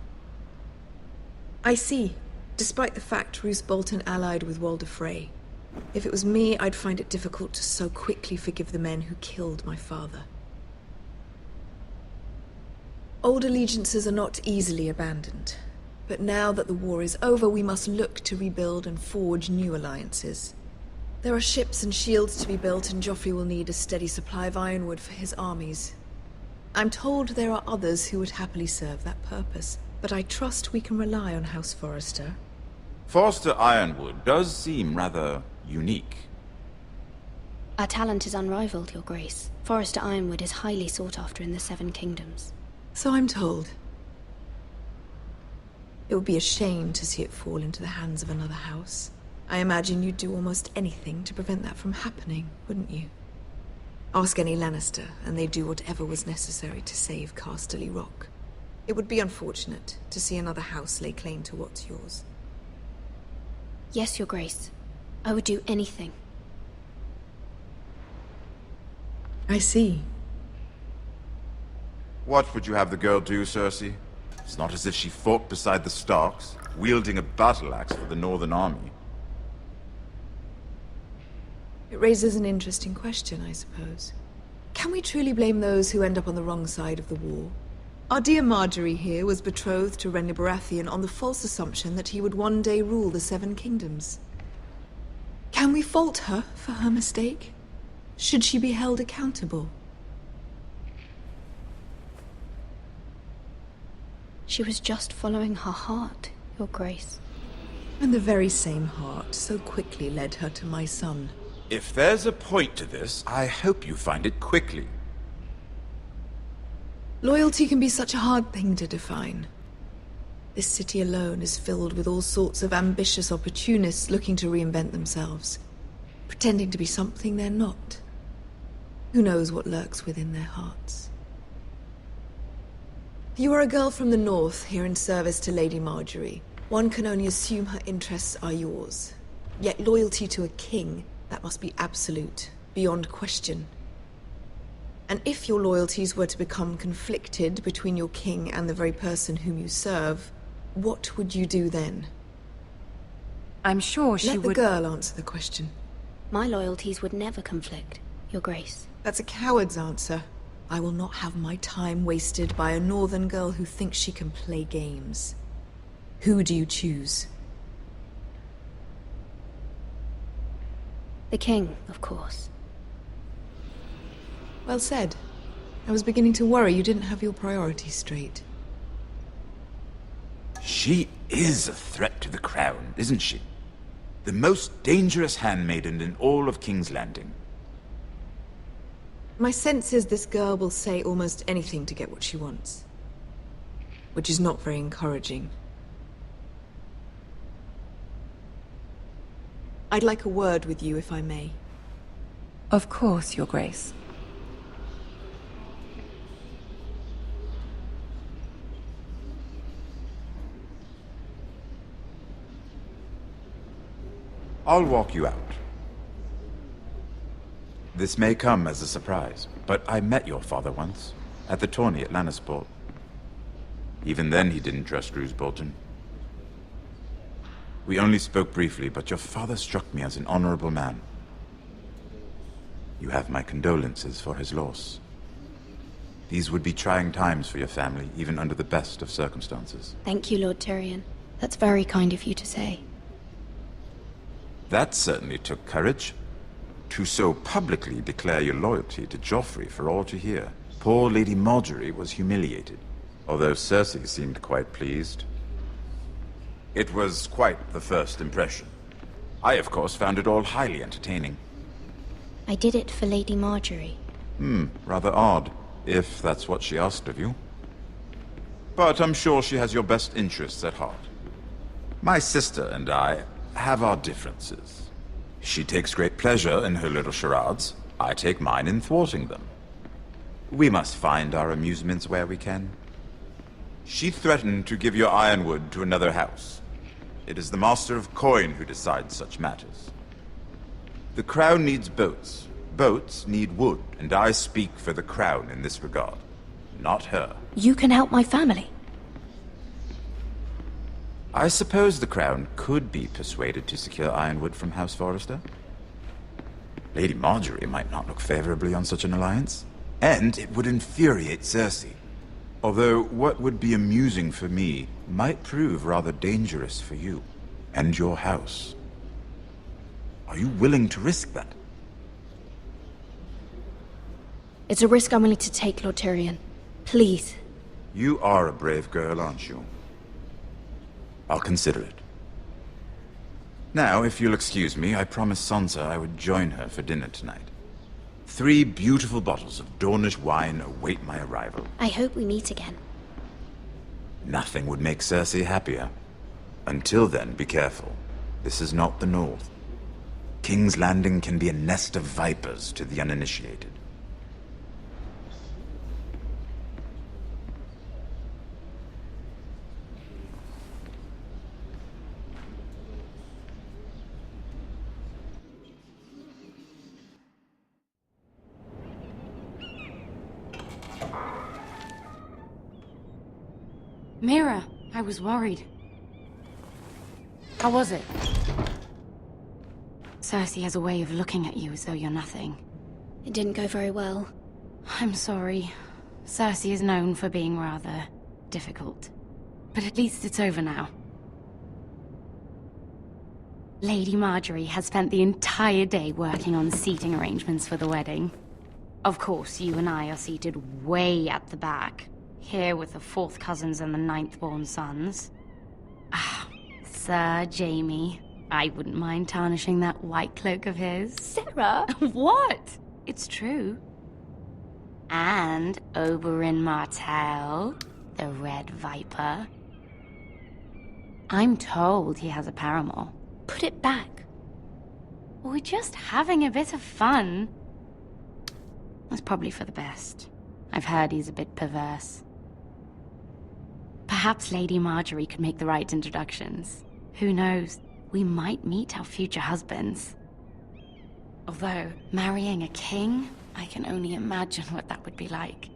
I see. Despite the fact Roose Bolton allied with Walder Frey. If it was me, I'd find it difficult to so quickly forgive the men who killed my father. Old allegiances are not easily abandoned. But now that the war is over, we must look to rebuild and forge new alliances. There are ships and shields to be built, and Joffrey will need a steady supply of ironwood for his armies. I'm told there are others who would happily serve that purpose, but I trust we can rely on House Forrester. Forrester Ironwood does seem rather unique. Our talent is unrivaled, Your Grace. Forrester Ironwood is highly sought after in the Seven Kingdoms. So I'm told. It would be a shame to see it fall into the hands of another house. I imagine you'd do almost anything to prevent that from happening, wouldn't you? Ask any Lannister, and they'd do whatever was necessary to save Casterly Rock. It would be unfortunate to see another house lay claim to what's yours. Yes, Your Grace. I would do anything. I see. What would you have the girl do, Cersei? It's not as if she fought beside the Starks, wielding a battle axe for the Northern Army. It raises an interesting question, I suppose. Can we truly blame those who end up on the wrong side of the war? Our dear Marjorie here was betrothed to Renly Baratheon on the false assumption that he would one day rule the Seven Kingdoms. Can we fault her for her mistake? Should she be held accountable? She was just following her heart, Your Grace. And the very same heart so quickly led her to my son. If there's a point to this, I hope you find it quickly. Loyalty can be such a hard thing to define. This city alone is filled with all sorts of ambitious opportunists looking to reinvent themselves, pretending to be something they're not. Who knows what lurks within their hearts? You are a girl from the north, here in service to Lady Marjorie. One can only assume her interests are yours. Yet loyalty to a king, that must be absolute, beyond question. And if your loyalties were to become conflicted between your king and the very person whom you serve, what would you do then? I'm sure she would... Let the girl answer the question. My loyalties would never conflict, Your Grace. That's a coward's answer. I will not have my time wasted by a northern girl who thinks she can play games. Who do you choose? The king, of course. Well said. I was beginning to worry you didn't have your priorities straight. She is a threat to the crown, isn't she? The most dangerous handmaiden in all of King's Landing. My sense is this girl will say almost anything to get what she wants. Which is not very encouraging. I'd like a word with you, if I may. Of course, Your Grace. I'll walk you out. This may come as a surprise, but I met your father once, at the tourney at Lannisport. Even then he didn't trust Roose Bolton. We only spoke briefly, but your father struck me as an honorable man. You have my condolences for his loss. These would be trying times for your family, even under the best of circumstances. Thank you, Lord Tyrion. That's very kind of you to say. That certainly took courage. To so publicly declare your loyalty to Joffrey for all to hear. Poor Lady Marjorie was humiliated, although Cersei seemed quite pleased. It was quite the first impression. I, of course, found it all highly entertaining. I did it for Lady Marjorie. Rather odd, if that's what she asked of you. But I'm sure she has your best interests at heart. My sister and I have our differences. She takes great pleasure in her little charades. I take mine in thwarting them. We must find our amusements where we can. She threatened to give your ironwood to another house. It is the Master of Coin who decides such matters. The Crown needs boats. Boats need wood, and I speak for the Crown in this regard. Not her. You can help my family. I suppose the Crown could be persuaded to secure Ironwood from House Forrester. Lady Marjorie might not look favorably on such an alliance, and it would infuriate Cersei. Although what would be amusing for me might prove rather dangerous for you and your house. Are you willing to risk that? It's a risk I'm willing to take, Lord Tyrion. Please. You are a brave girl, aren't you? I'll consider it. Now, if you'll excuse me, I promised Sansa I would join her for dinner tonight. 3 beautiful bottles of Dornish wine await my arrival. I hope we meet again. Nothing would make Cersei happier. Until then, be careful. This is not the North. King's Landing can be a nest of vipers to the uninitiated. Mira, I was worried. How was it? Cersei has a way of looking at you as though you're nothing. It didn't go very well. I'm sorry. Cersei is known for being rather difficult. But at least it's over now. Lady Marjorie has spent the entire day working on seating arrangements for the wedding. Of course, you and I are seated way at the back. Here with the 4th cousins and the 9th-born sons. Ah, Sir Jaime. I wouldn't mind tarnishing that white cloak of his. Sarah! What? It's true. And Oberyn Martell, the Red Viper. I'm told he has a paramour. Put it back. We're just having a bit of fun. That's probably for the best. I've heard he's a bit perverse. Perhaps Lady Marjorie could make the right introductions. Who knows? We might meet our future husbands. Although, marrying a king, I can only imagine what that would be like.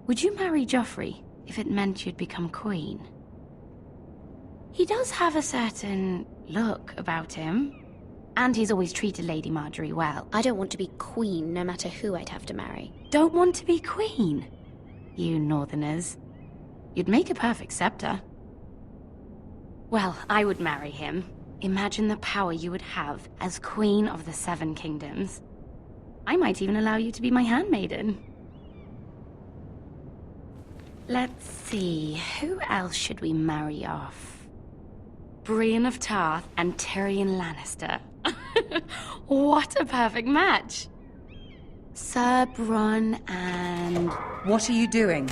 Would you marry Joffrey if it meant you'd become queen? He does have a certain look about him. And he's always treated Lady Marjorie well. I don't want to be queen, no matter who I'd have to marry. Don't want to be queen? You northerners. You'd make a perfect scepter. Well, I would marry him. Imagine the power you would have as Queen of the 7 Kingdoms. I might even allow you to be my handmaiden. Let's see, who else should we marry off? Brienne of Tarth and Tyrion Lannister. What a perfect match! Sir Bronn and... What are you doing?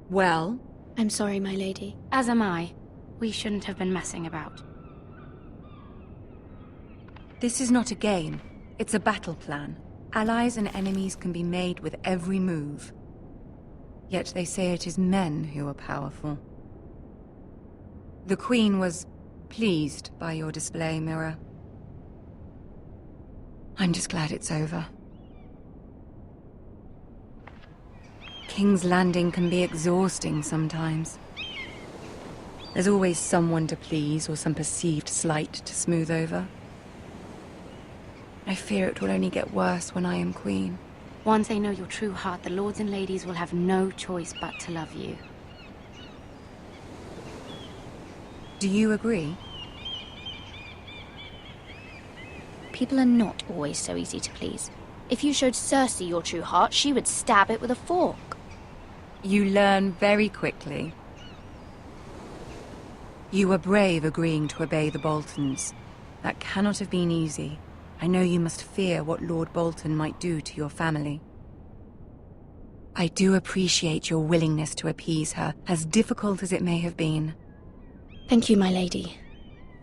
Well? I'm sorry, my lady. As am I. We shouldn't have been messing about. This is not a game. It's a battle plan. Allies and enemies can be made with every move. Yet they say it is men who are powerful. The Queen was pleased by your display, Mira. I'm just glad it's over. King's Landing can be exhausting sometimes. There's always someone to please or some perceived slight to smooth over. I fear it will only get worse when I am queen. Once they know your true heart, the lords and ladies will have no choice but to love you. Do you agree? People are not always so easy to please. If you showed Cersei your true heart, she would stab it with a fork. You learn very quickly. You were brave agreeing to obey the Boltons. That cannot have been easy. I know you must fear what Lord Bolton might do to your family. I do appreciate your willingness to appease her, as difficult as it may have been. Thank you, my lady.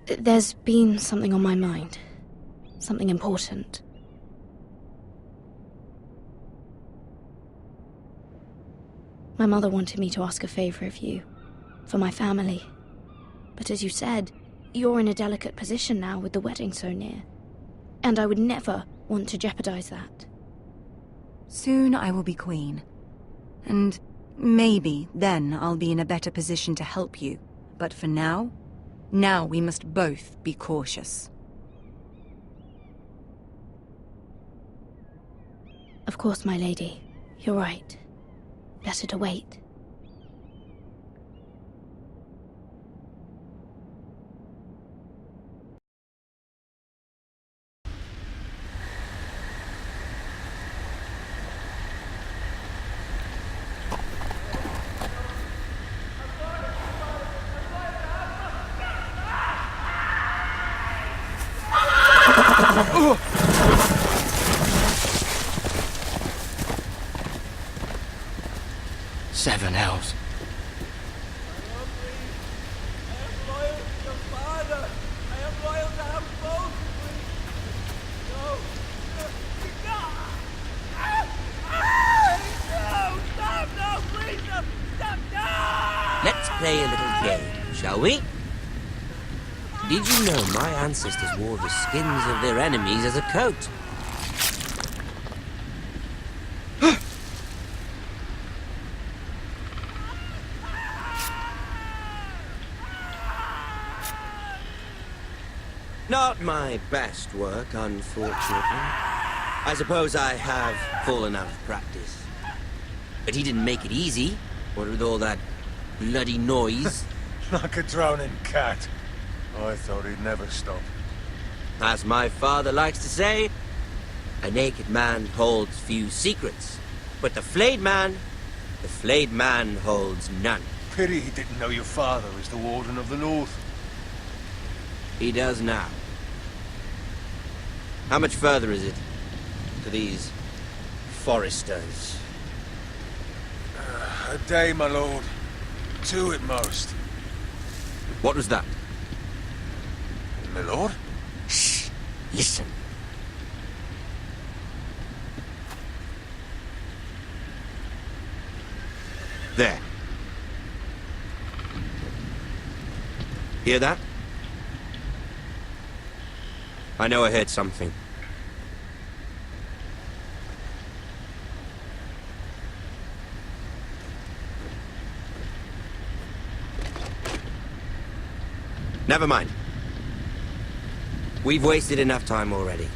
There's been something on my mind. Something important. My mother wanted me to ask a favor of you. For my family. But as you said, you're in a delicate position now with the wedding so near. And I would never want to jeopardize that. Soon I will be queen. And maybe then I'll be in a better position to help you. But for now we must both be cautious. Of course, my lady. You're right. Better to wait. Seven hells. Let's play a little game, shall we? Did you know my ancestors wore the skins of their enemies as a coat? Not my best work, unfortunately. I suppose I have fallen out of practice. But he didn't make it easy, what with all that bloody noise. Like a drowning cat. I thought he'd never stop. As my father likes to say, a naked man holds few secrets. But the flayed man holds none. Pity he didn't know your father was the Warden of the North. He does now. How much further is it to these Forresters? A day, my lord. 2 at most. What was that? My lord? Shh! Listen. There. Hear that? I know I heard something. Never mind. We've wasted enough time already.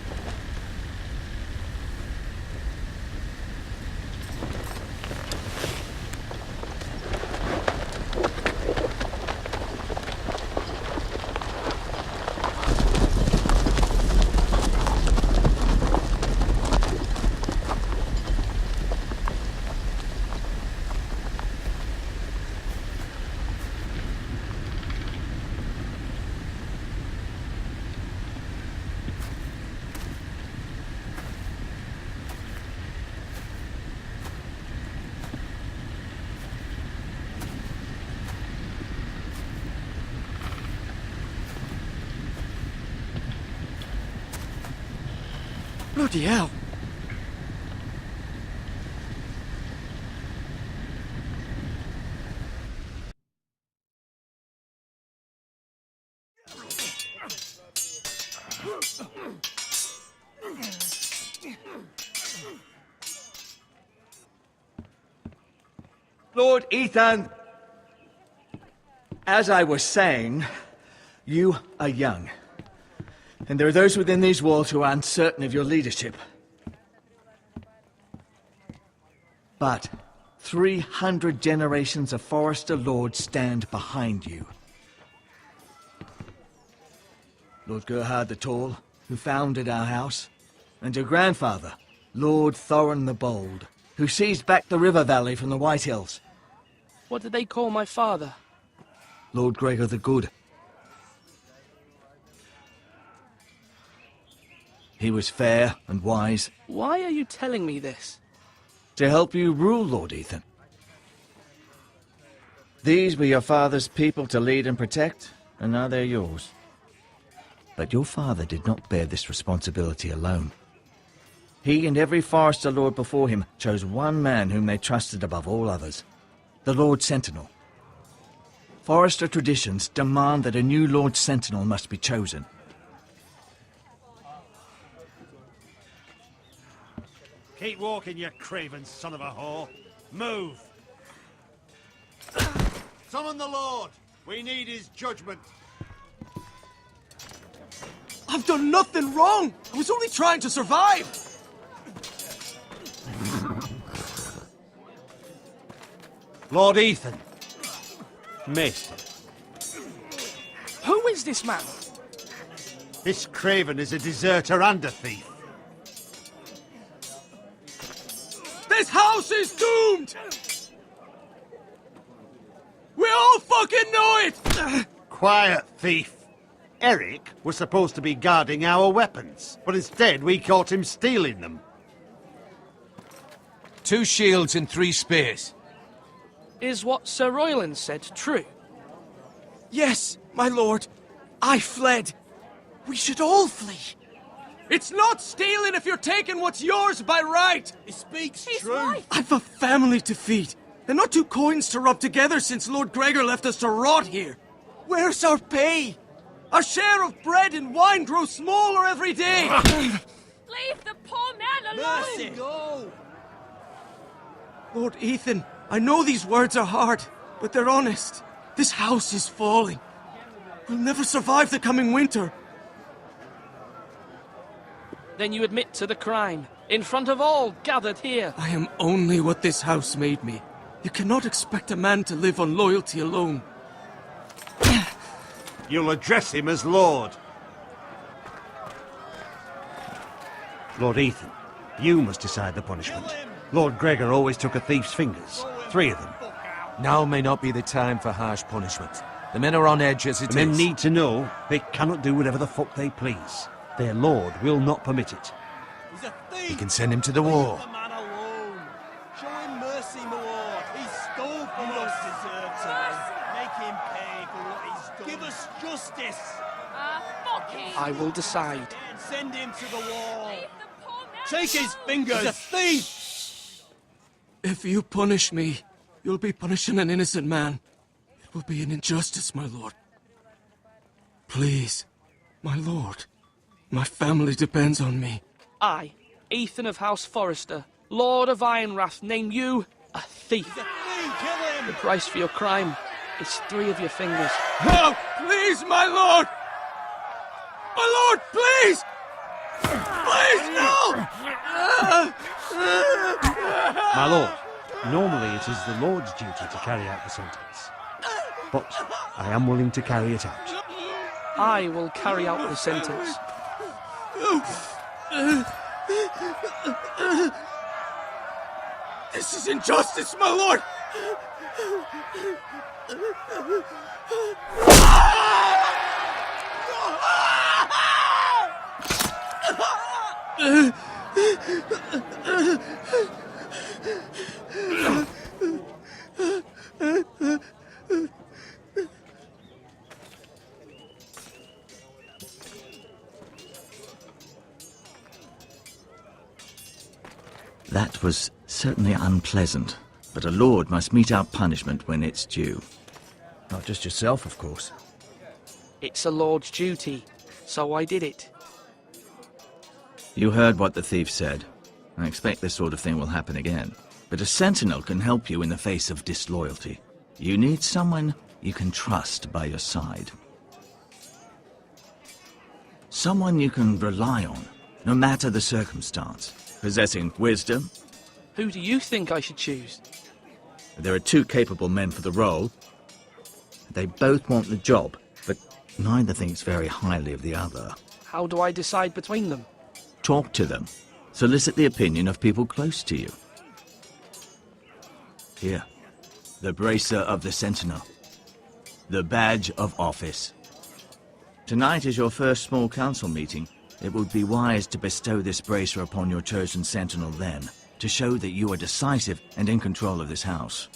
Bloody hell. Lord Ethan, as I was saying, you are young. And there are those within these walls who are uncertain of your leadership. But 300 generations of Forrester lords stand behind you. Lord Gerhard the Tall, who founded our house, and your grandfather, Lord Thorin the Bold, who seized back the river valley from the White Hills. What did they call my father? Lord Gregor the Good. He was fair and wise. Why are you telling me this? To help you rule, Lord Ethan. These were your father's people to lead and protect, and now they're yours. But your father did not bear this responsibility alone. He and every Forrester lord before him chose one man whom they trusted above all others, the Lord Sentinel. Forrester traditions demand that a new Lord Sentinel must be chosen. Keep walking, you craven son of a whore. Move! Summon the Lord! We need his judgment. I've done nothing wrong! I was only trying to survive! Lord Ethan. Maester. Who is this man? This craven is a deserter and a thief. This house is doomed! We all fucking know it! Quiet, thief. Eric was supposed to be guarding our weapons, but instead we caught him stealing them. 2 shields and 3 spears. Is what Sir Royland said true? Yes, my lord. I fled. We should all flee. It's not stealing if you're taking what's yours by right. He speaks true. Right. I've a family to feed, and not 2 coins to rub together since Lord Gregor left us to rot here. Where's our pay? Our share of bread and wine grows smaller every day. Leave the poor man alone! Mercy. Go. Lord Ethan, I know these words are hard, but they're honest. This house is falling. We'll never survive the coming winter. Then you admit to the crime, in front of all gathered here. I am only what this house made me. You cannot expect a man to live on loyalty alone. You'll address him as Lord. Lord Ethan, you must decide the punishment. Lord Gregor always took a thief's fingers. 3 of them. Now may not be the time for harsh punishment. The men are on edge as it is. The men need to know they cannot do whatever the fuck they please. Their lord will not permit it. He's a thief! We can send him to the war. Leave the man alone. Show him mercy, my lord. He stole from us. Deserves it. Make him pay for what he's done. Give us justice. Fuck him! I will decide. Send him to the wall. Leave the poor man Take his alone. fingers. He's a thief. If you punish me, you'll be punishing an innocent man. It will be an injustice, my lord. Please, my lord. My family depends on me. I, Ethan of House Forrester, Lord of Ironwrath, name you a thief. Kill him! The price for your crime is 3 of your fingers. No! Please, my lord! My lord, please! Please, no! My lord, normally it is the Lord's duty to carry out the sentence. But I am willing to carry it out. I will carry out the sentence. This is injustice, my lord! That was certainly unpleasant, but a lord must mete out punishment when it's due. Not just yourself, of course. It's a lord's duty, so I did it. You heard what the thief said. I expect this sort of thing will happen again. But a sentinel can help you in the face of disloyalty. You need someone you can trust by your side. Someone you can rely on, no matter the circumstance. Possessing wisdom. Who do you think I should choose? There are 2 capable men for the role. They both want the job, but neither thinks very highly of the other. How do I decide between them? Talk to them. Solicit the opinion of people close to you. Here, the bracer of the Sentinel. The badge of office. Tonight is your first small council meeting. It would be wise to bestow this bracer upon your chosen sentinel then, to show that you are decisive and in control of this house.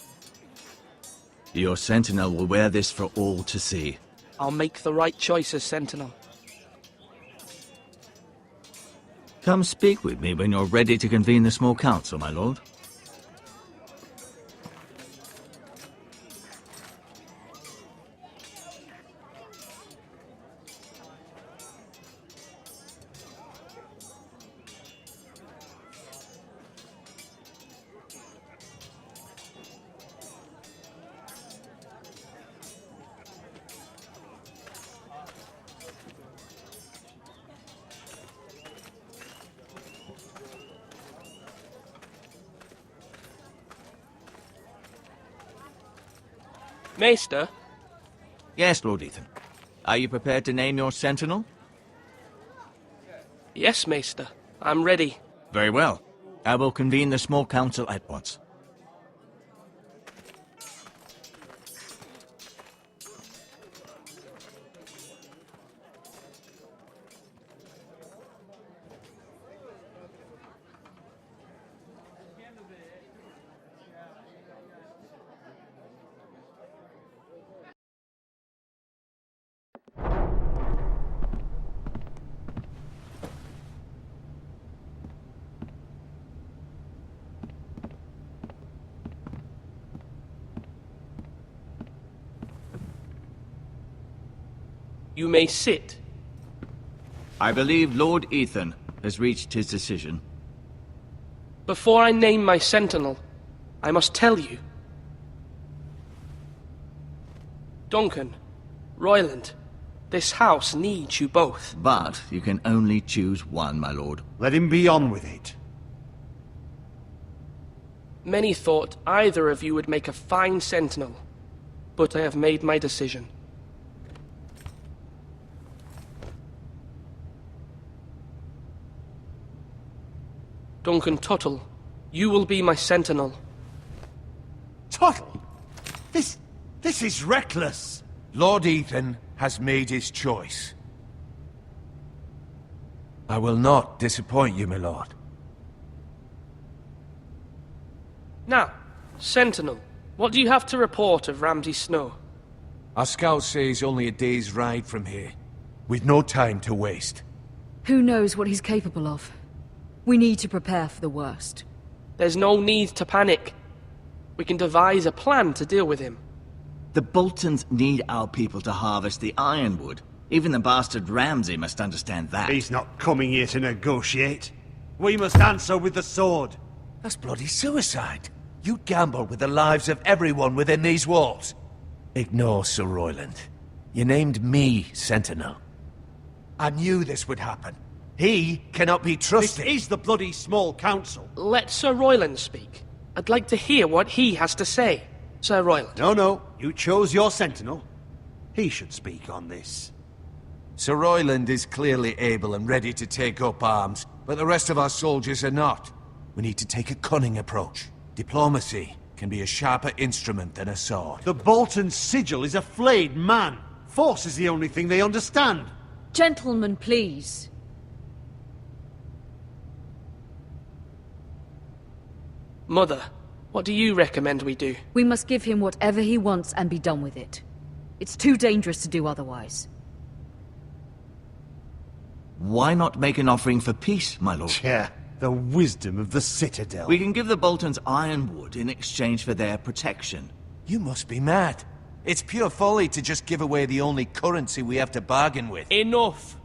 Your sentinel will wear this for all to see. I'll make the right choice as sentinel. Come speak with me when you're ready to convene the small council, my lord. Maester? Yes, Lord Ethan. Are you prepared to name your sentinel? Yes, Maester. I'm ready. Very well. I will convene the small council at once. You may sit. I believe Lord Ethan has reached his decision. Before I name my sentinel, I must tell you. Duncan, Royland, this house needs you both. But you can only choose one, my lord. Let him be on with it. Many thought either of you would make a fine sentinel, but I have made my decision. Duncan Tuttle, you will be my sentinel. Tuttle? This is reckless. Lord Ethan has made his choice. I will not disappoint you, my lord. Now, sentinel, what do you have to report of Ramsay Snow? Our scouts say he's only a day's ride from here, with no time to waste. Who knows what he's capable of? We need to prepare for the worst. There's no need to panic. We can devise a plan to deal with him. The Boltons need our people to harvest the ironwood. Even the bastard Ramsay must understand that. He's not coming here to negotiate. We must answer with the sword. That's bloody suicide. You gamble with the lives of everyone within these walls. Ignore Sir Royland. You named me Sentinel. I knew this would happen. He cannot be trusted. This is the bloody small council. Let Sir Royland speak. I'd like to hear what he has to say. Sir Royland. No. You chose your sentinel. He should speak on this. Sir Royland is clearly able and ready to take up arms, but the rest of our soldiers are not. We need to take a cunning approach. Diplomacy can be a sharper instrument than a sword. The Bolton sigil is a flayed man. Force is the only thing they understand. Gentlemen, please. Mother, what do you recommend we do? We must give him whatever he wants and be done with it. It's too dangerous to do otherwise. Why not make an offering for peace, my lord? Yeah, the wisdom of the Citadel. We can give the Boltons ironwood in exchange for their protection. You must be mad. It's pure folly to just give away the only currency we have to bargain with. Enough!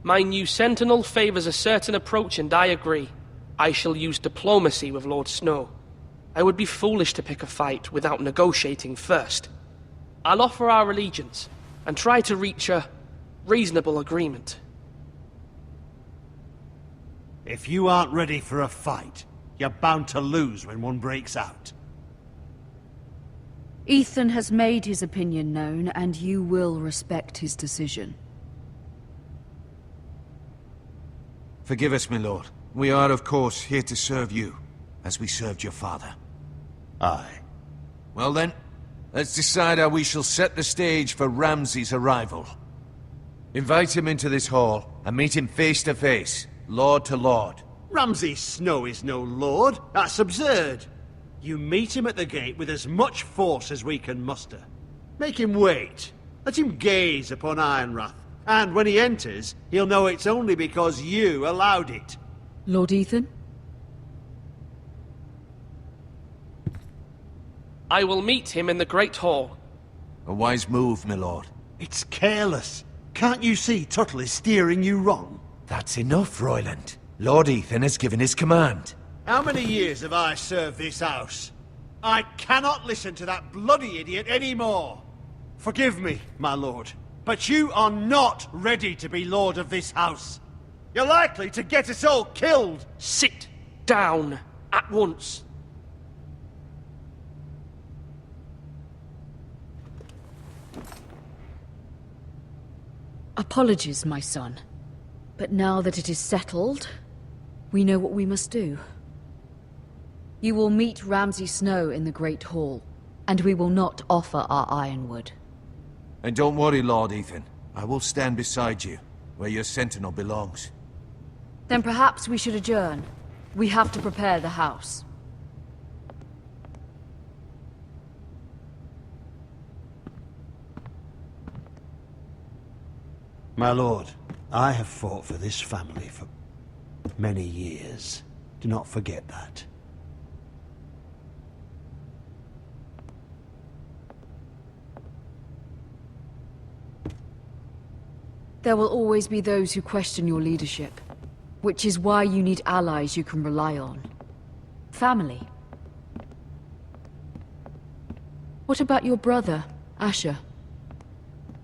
My new sentinel favors a certain approach, and I agree. I shall use diplomacy with Lord Snow. I would be foolish to pick a fight without negotiating first. I'll offer our allegiance, and try to reach a reasonable agreement. If you aren't ready for a fight, you're bound to lose when one breaks out. Ethan has made his opinion known, and you will respect his decision. Forgive us, my lord. We are, of course, here to serve you, as we served your father. Aye. Well then, let's decide how we shall set the stage for Ramsay's arrival. Invite him into this hall, and meet him face to face, lord to lord. Ramsay Snow is no lord. That's absurd. You meet him at the gate with as much force as we can muster. Make him wait. Let him gaze upon Ironrath. And when he enters, he'll know it's only because you allowed it. Lord Ethan? I will meet him in the Great Hall. A wise move, my lord. It's careless. Can't you see Tuttle is steering you wrong? That's enough, Royland. Lord Ethan has given his command. How many years have I served this house? I cannot listen to that bloody idiot anymore. Forgive me, my lord, but you are not ready to be lord of this house. You're likely to get us all killed. Sit down. At once. Apologies, my son. But now that it is settled, we know what we must do. You will meet Ramsay Snow in the Great Hall, and we will not offer our ironwood. And don't worry, Lord Ethan. I will stand beside you, where your sentinel belongs. Then perhaps we should adjourn. We have to prepare the house. My lord, I have fought for this family for many years. Do not forget that. There will always be those who question your leadership, which is why you need allies you can rely on. Family. What about your brother, Asher?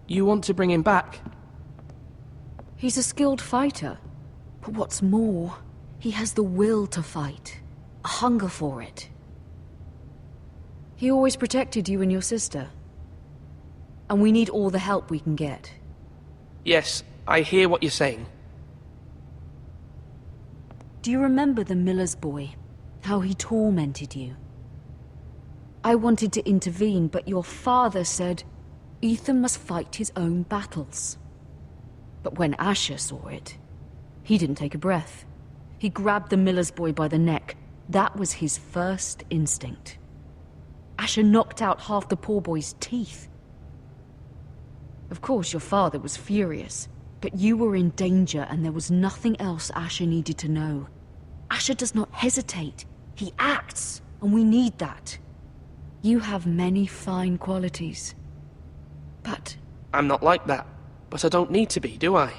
You want to bring him back? He's a skilled fighter. But what's more, he has the will to fight. A hunger for it. He always protected you and your sister. And we need all the help we can get. Yes, I hear what you're saying. Do you remember the miller's boy? How he tormented you? I wanted to intervene, but your father said Ethan must fight his own battles. But when Asher saw it, he didn't take a breath. He grabbed the miller's boy by the neck. That was his first instinct. Asher knocked out half the poor boy's teeth. Of course, your father was furious, but you were in danger and there was nothing else Asher needed to know. Asher does not hesitate. He acts, and we need that. You have many fine qualities. But... I'm not like that. But I don't need to be, do I?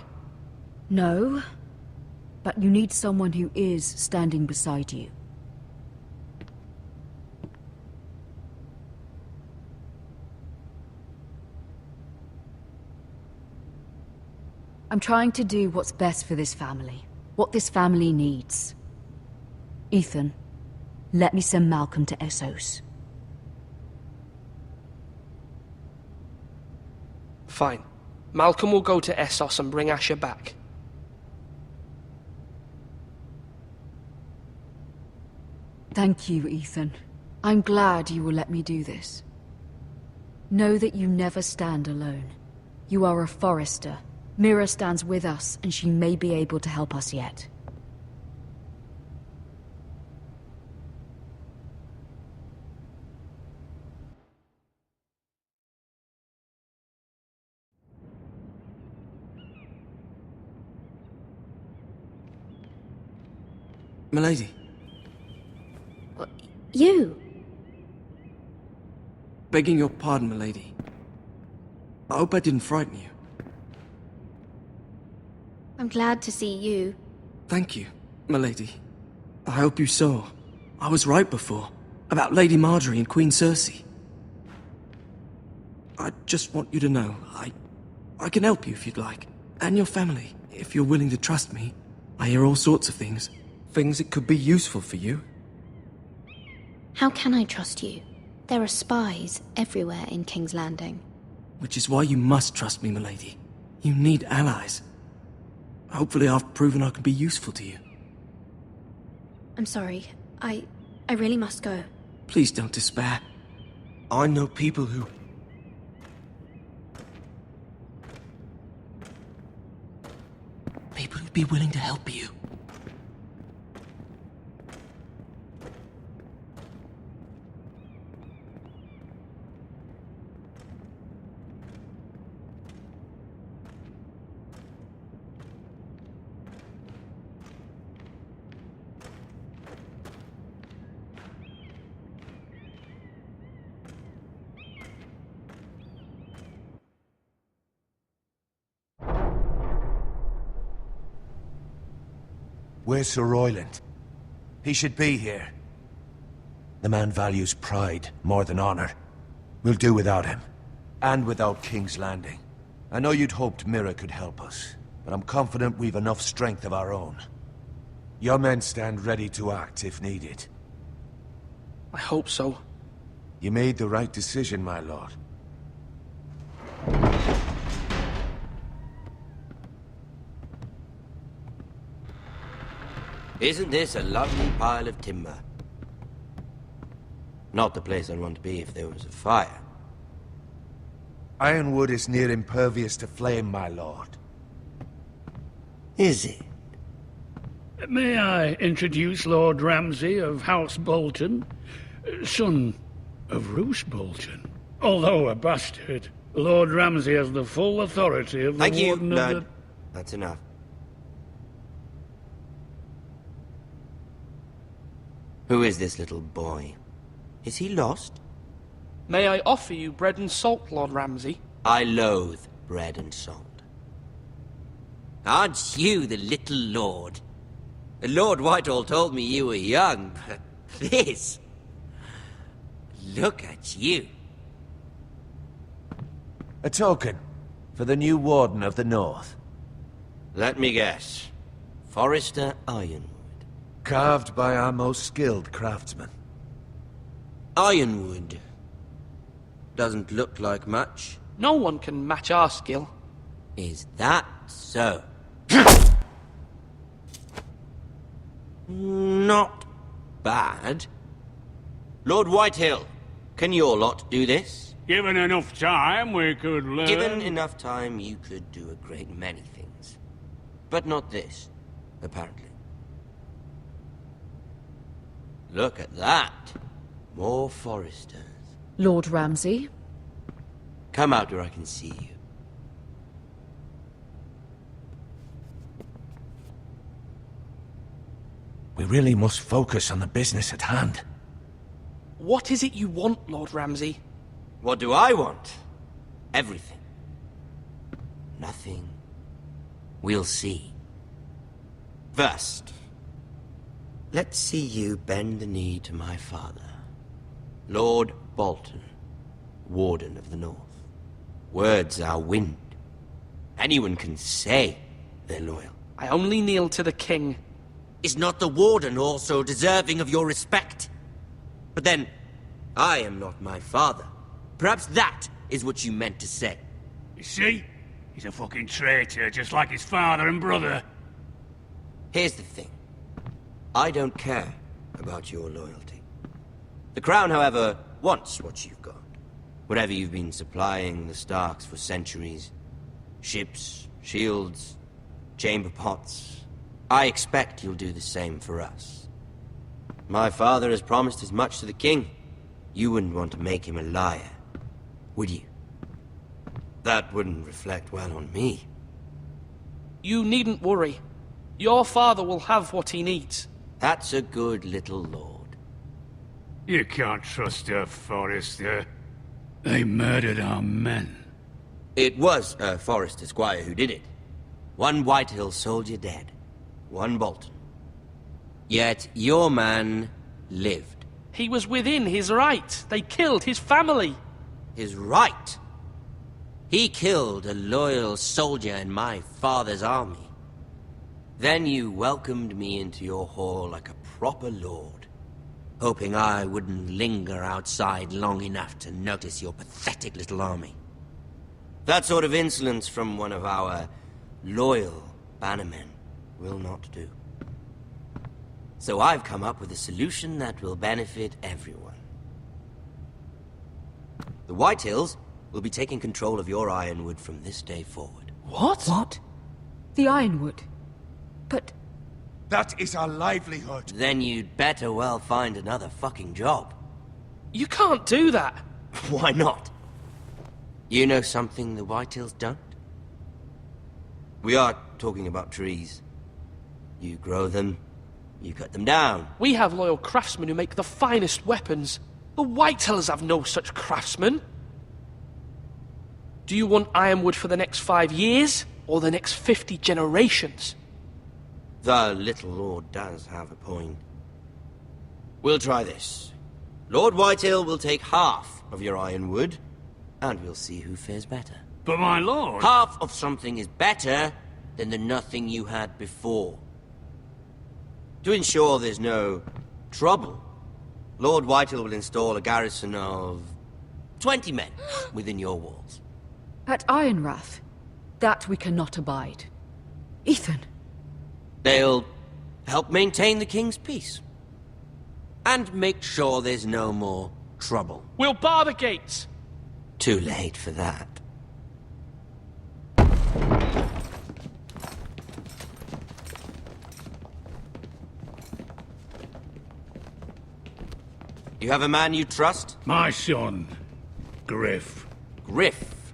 No. But you need someone who is standing beside you. I'm trying to do what's best for this family. What this family needs. Ethan, let me send Malcolm to Essos. Fine. Malcolm will go to Essos and bring Asher back. Thank you, Ethan. I'm glad you will let me do this. Know that you never stand alone. You are a Forrester. Mira stands with us, and she may be able to help us yet. Milady. You? Begging your pardon, milady. I hope I didn't frighten you. I'm glad to see you. Thank you, milady. I hope you saw. I was right before. About Lady Marjorie and Queen Cersei. I just want you to know, I can help you if you'd like. And your family, if you're willing to trust me. I hear all sorts of things. Things that could be useful for you. How can I trust you? There are spies everywhere in King's Landing. Which is why you must trust me, milady. You need allies. Hopefully I've proven I can be useful to you. I'm sorry. I really must go. Please don't despair. I know people who... People who'd be willing to help you. Where's Sir Royland? He should be here. The man values pride more than honor. We'll do without him. And without King's Landing. I know you'd hoped Mira could help us, but I'm confident we've enough strength of our own. Your men stand ready to act if needed. I hope so. You made the right decision, my lord. Isn't this a lovely pile of timber? Not the place I'd want to be if there was a fire. Ironwood is near impervious to flame, my lord. Is it? May I introduce Lord Ramsay of House Bolton, son of Roose Bolton? Although a bastard, Lord Ramsay has the full authority of the Thank you, Warden of Lord. the... That's enough. Who is this little boy? Is he lost? May I offer you bread and salt, Lord Ramsay? I loathe bread and salt. Aren't you the little lord? Lord Whitehall told me you were young, but this... Look at you. A token for the new Warden of the North. Let me guess. Forrester Ironwood. Carved by our most skilled craftsmen. Ironwood. Doesn't look like much. No one can match our skill. Is that so? Not bad. Lord Whitehill, can your lot do this? Given enough time, we could learn... Given enough time, you could do a great many things. But not this, apparently. Look at that. More Forresters. Lord Ramsay? Come out where I can see you. We really must focus on the business at hand. What is it you want, Lord Ramsay? What do I want? Everything. Nothing. We'll see. First, let's see you bend the knee to my father, Lord Bolton, Warden of the North. Words are wind. Anyone can say they're loyal. I only kneel to the king. Is not the Warden also deserving of your respect? But then, I am not my father. Perhaps that is what you meant to say. You see? He's a fucking traitor, just like his father and brother. Here's the thing. I don't care about your loyalty. The Crown, however, wants what you've got. Whatever you've been supplying the Starks for centuries. Ships, shields, chamber pots. I expect you'll do the same for us. My father has promised as much to the king. You wouldn't want to make him a liar, would you? That wouldn't reflect well on me. You needn't worry. Your father will have what he needs. That's a good little lord. You can't trust her, Forrester. They murdered our men. It was a Forrester squire who did it. One Whitehill soldier dead. One Bolton. Yet your man lived. He was within his right. They killed his family. His right? He killed a loyal soldier in my father's army. Then you welcomed me into your hall like a proper lord, hoping I wouldn't linger outside long enough to notice your pathetic little army. That sort of insolence from one of our loyal bannermen will not do. So I've come up with a solution that will benefit everyone. The Whitehills will be taking control of your Ironwood from this day forward. What? What? The Ironwood? But... That is our livelihood. Then you'd better well find another fucking job. You can't do that. Why not? You know something the Whitehills don't? We are talking about trees. You grow them, you cut them down. We have loyal craftsmen who make the finest weapons. The Whitehills have no such craftsmen. Do you want ironwood for the next 5 years, or the next 50 generations? The little lord does have a point. We'll try this. Lord Whitehill will take half of your ironwood, and we'll see who fares better. But my lord... Half of something is better than the nothing you had before. To ensure there's no trouble, Lord Whitehill will install a garrison of 20 men within your walls. At Ironrath, that we cannot abide. Ethan. They'll help maintain the king's peace. And make sure there's no more trouble. We'll bar the gates. Too late for that. You have a man you trust? My son, Griff. Griff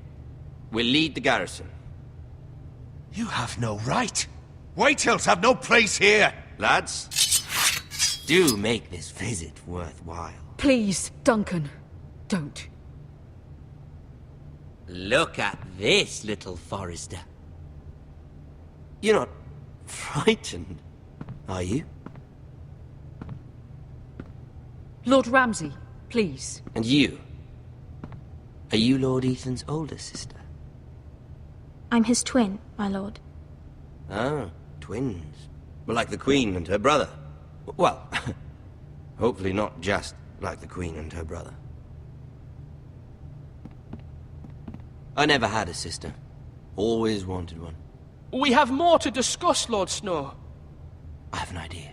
will lead the garrison. You have no right. Whitehills have no place here. Lads, do make this visit worthwhile. Please, Duncan, don't. Look at this, little Forrester. You're not frightened, are you? Lord Ramsay, please. And you? Are you Lord Ethan's older sister? I'm his twin, my lord. Ah, twins. Well, like the Queen and her brother. Well, hopefully not just like the Queen and her brother. I never had a sister. Always wanted one. We have more to discuss, Lord Snow. I have an idea.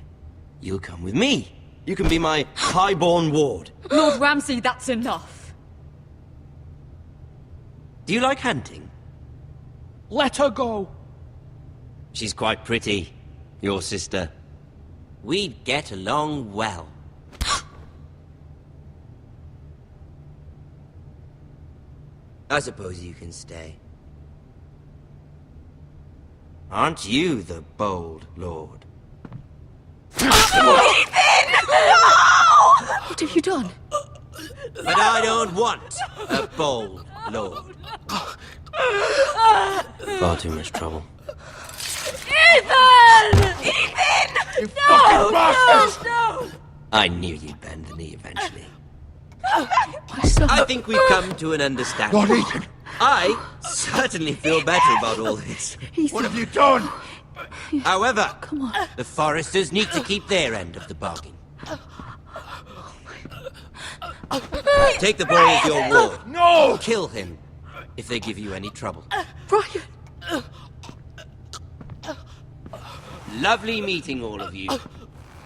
You'll come with me. You can be my highborn ward. Lord Ramsay, that's enough. Do you like hunting? Let her go. She's quite pretty, your sister. We'd get along well. I suppose you can stay. Aren't you the bold lord? What have you done? But I don't want a bold lord. Far too much trouble. Ethan! Ethan! You No! fucking bastard! No! I knew you'd bend the knee eventually. My son. I think we've come to an understanding. Lord Ethan! I certainly feel better about all this. What have you done? However, Come on. the Forresters need to keep their end of the bargain. Take the boy as your ward. No! Kill him if they give you any trouble. Brian! Lovely meeting all of you.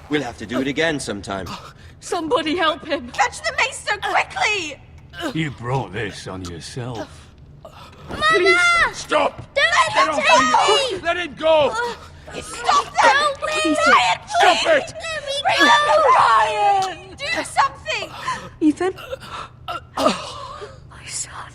We'll have to do it again sometime. Somebody help him! Fetch the mace so quickly! You brought this on yourself. Mama! Stop! Don't let Get them off take me! me! Let him go! Stop them! Please! Ryan, Stop please! it! Let me go! Ryan! Do something! Ethan? My son.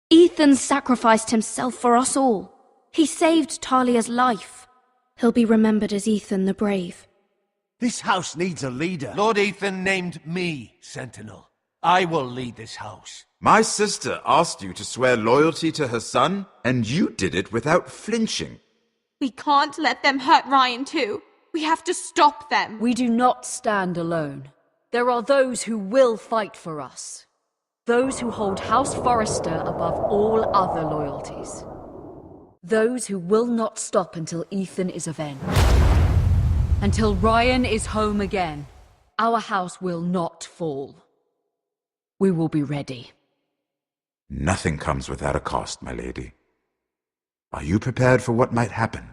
Ethan sacrificed himself for us all. He saved Talia's life. He'll be remembered as Ethan the Brave. This house needs a leader. Lord Ethan named me Sentinel. I will lead this house. My sister asked you to swear loyalty to her son, and you did it without flinching. We can't let them hurt Ryan too. We have to stop them. We do not stand alone. There are those who will fight for us. Those who hold House Forrester above all other loyalties. Those who will not stop until Ethan is avenged. Until Ryan is home again, our house will not fall. We will be ready. Nothing comes without a cost, my lady. Are you prepared for what might happen?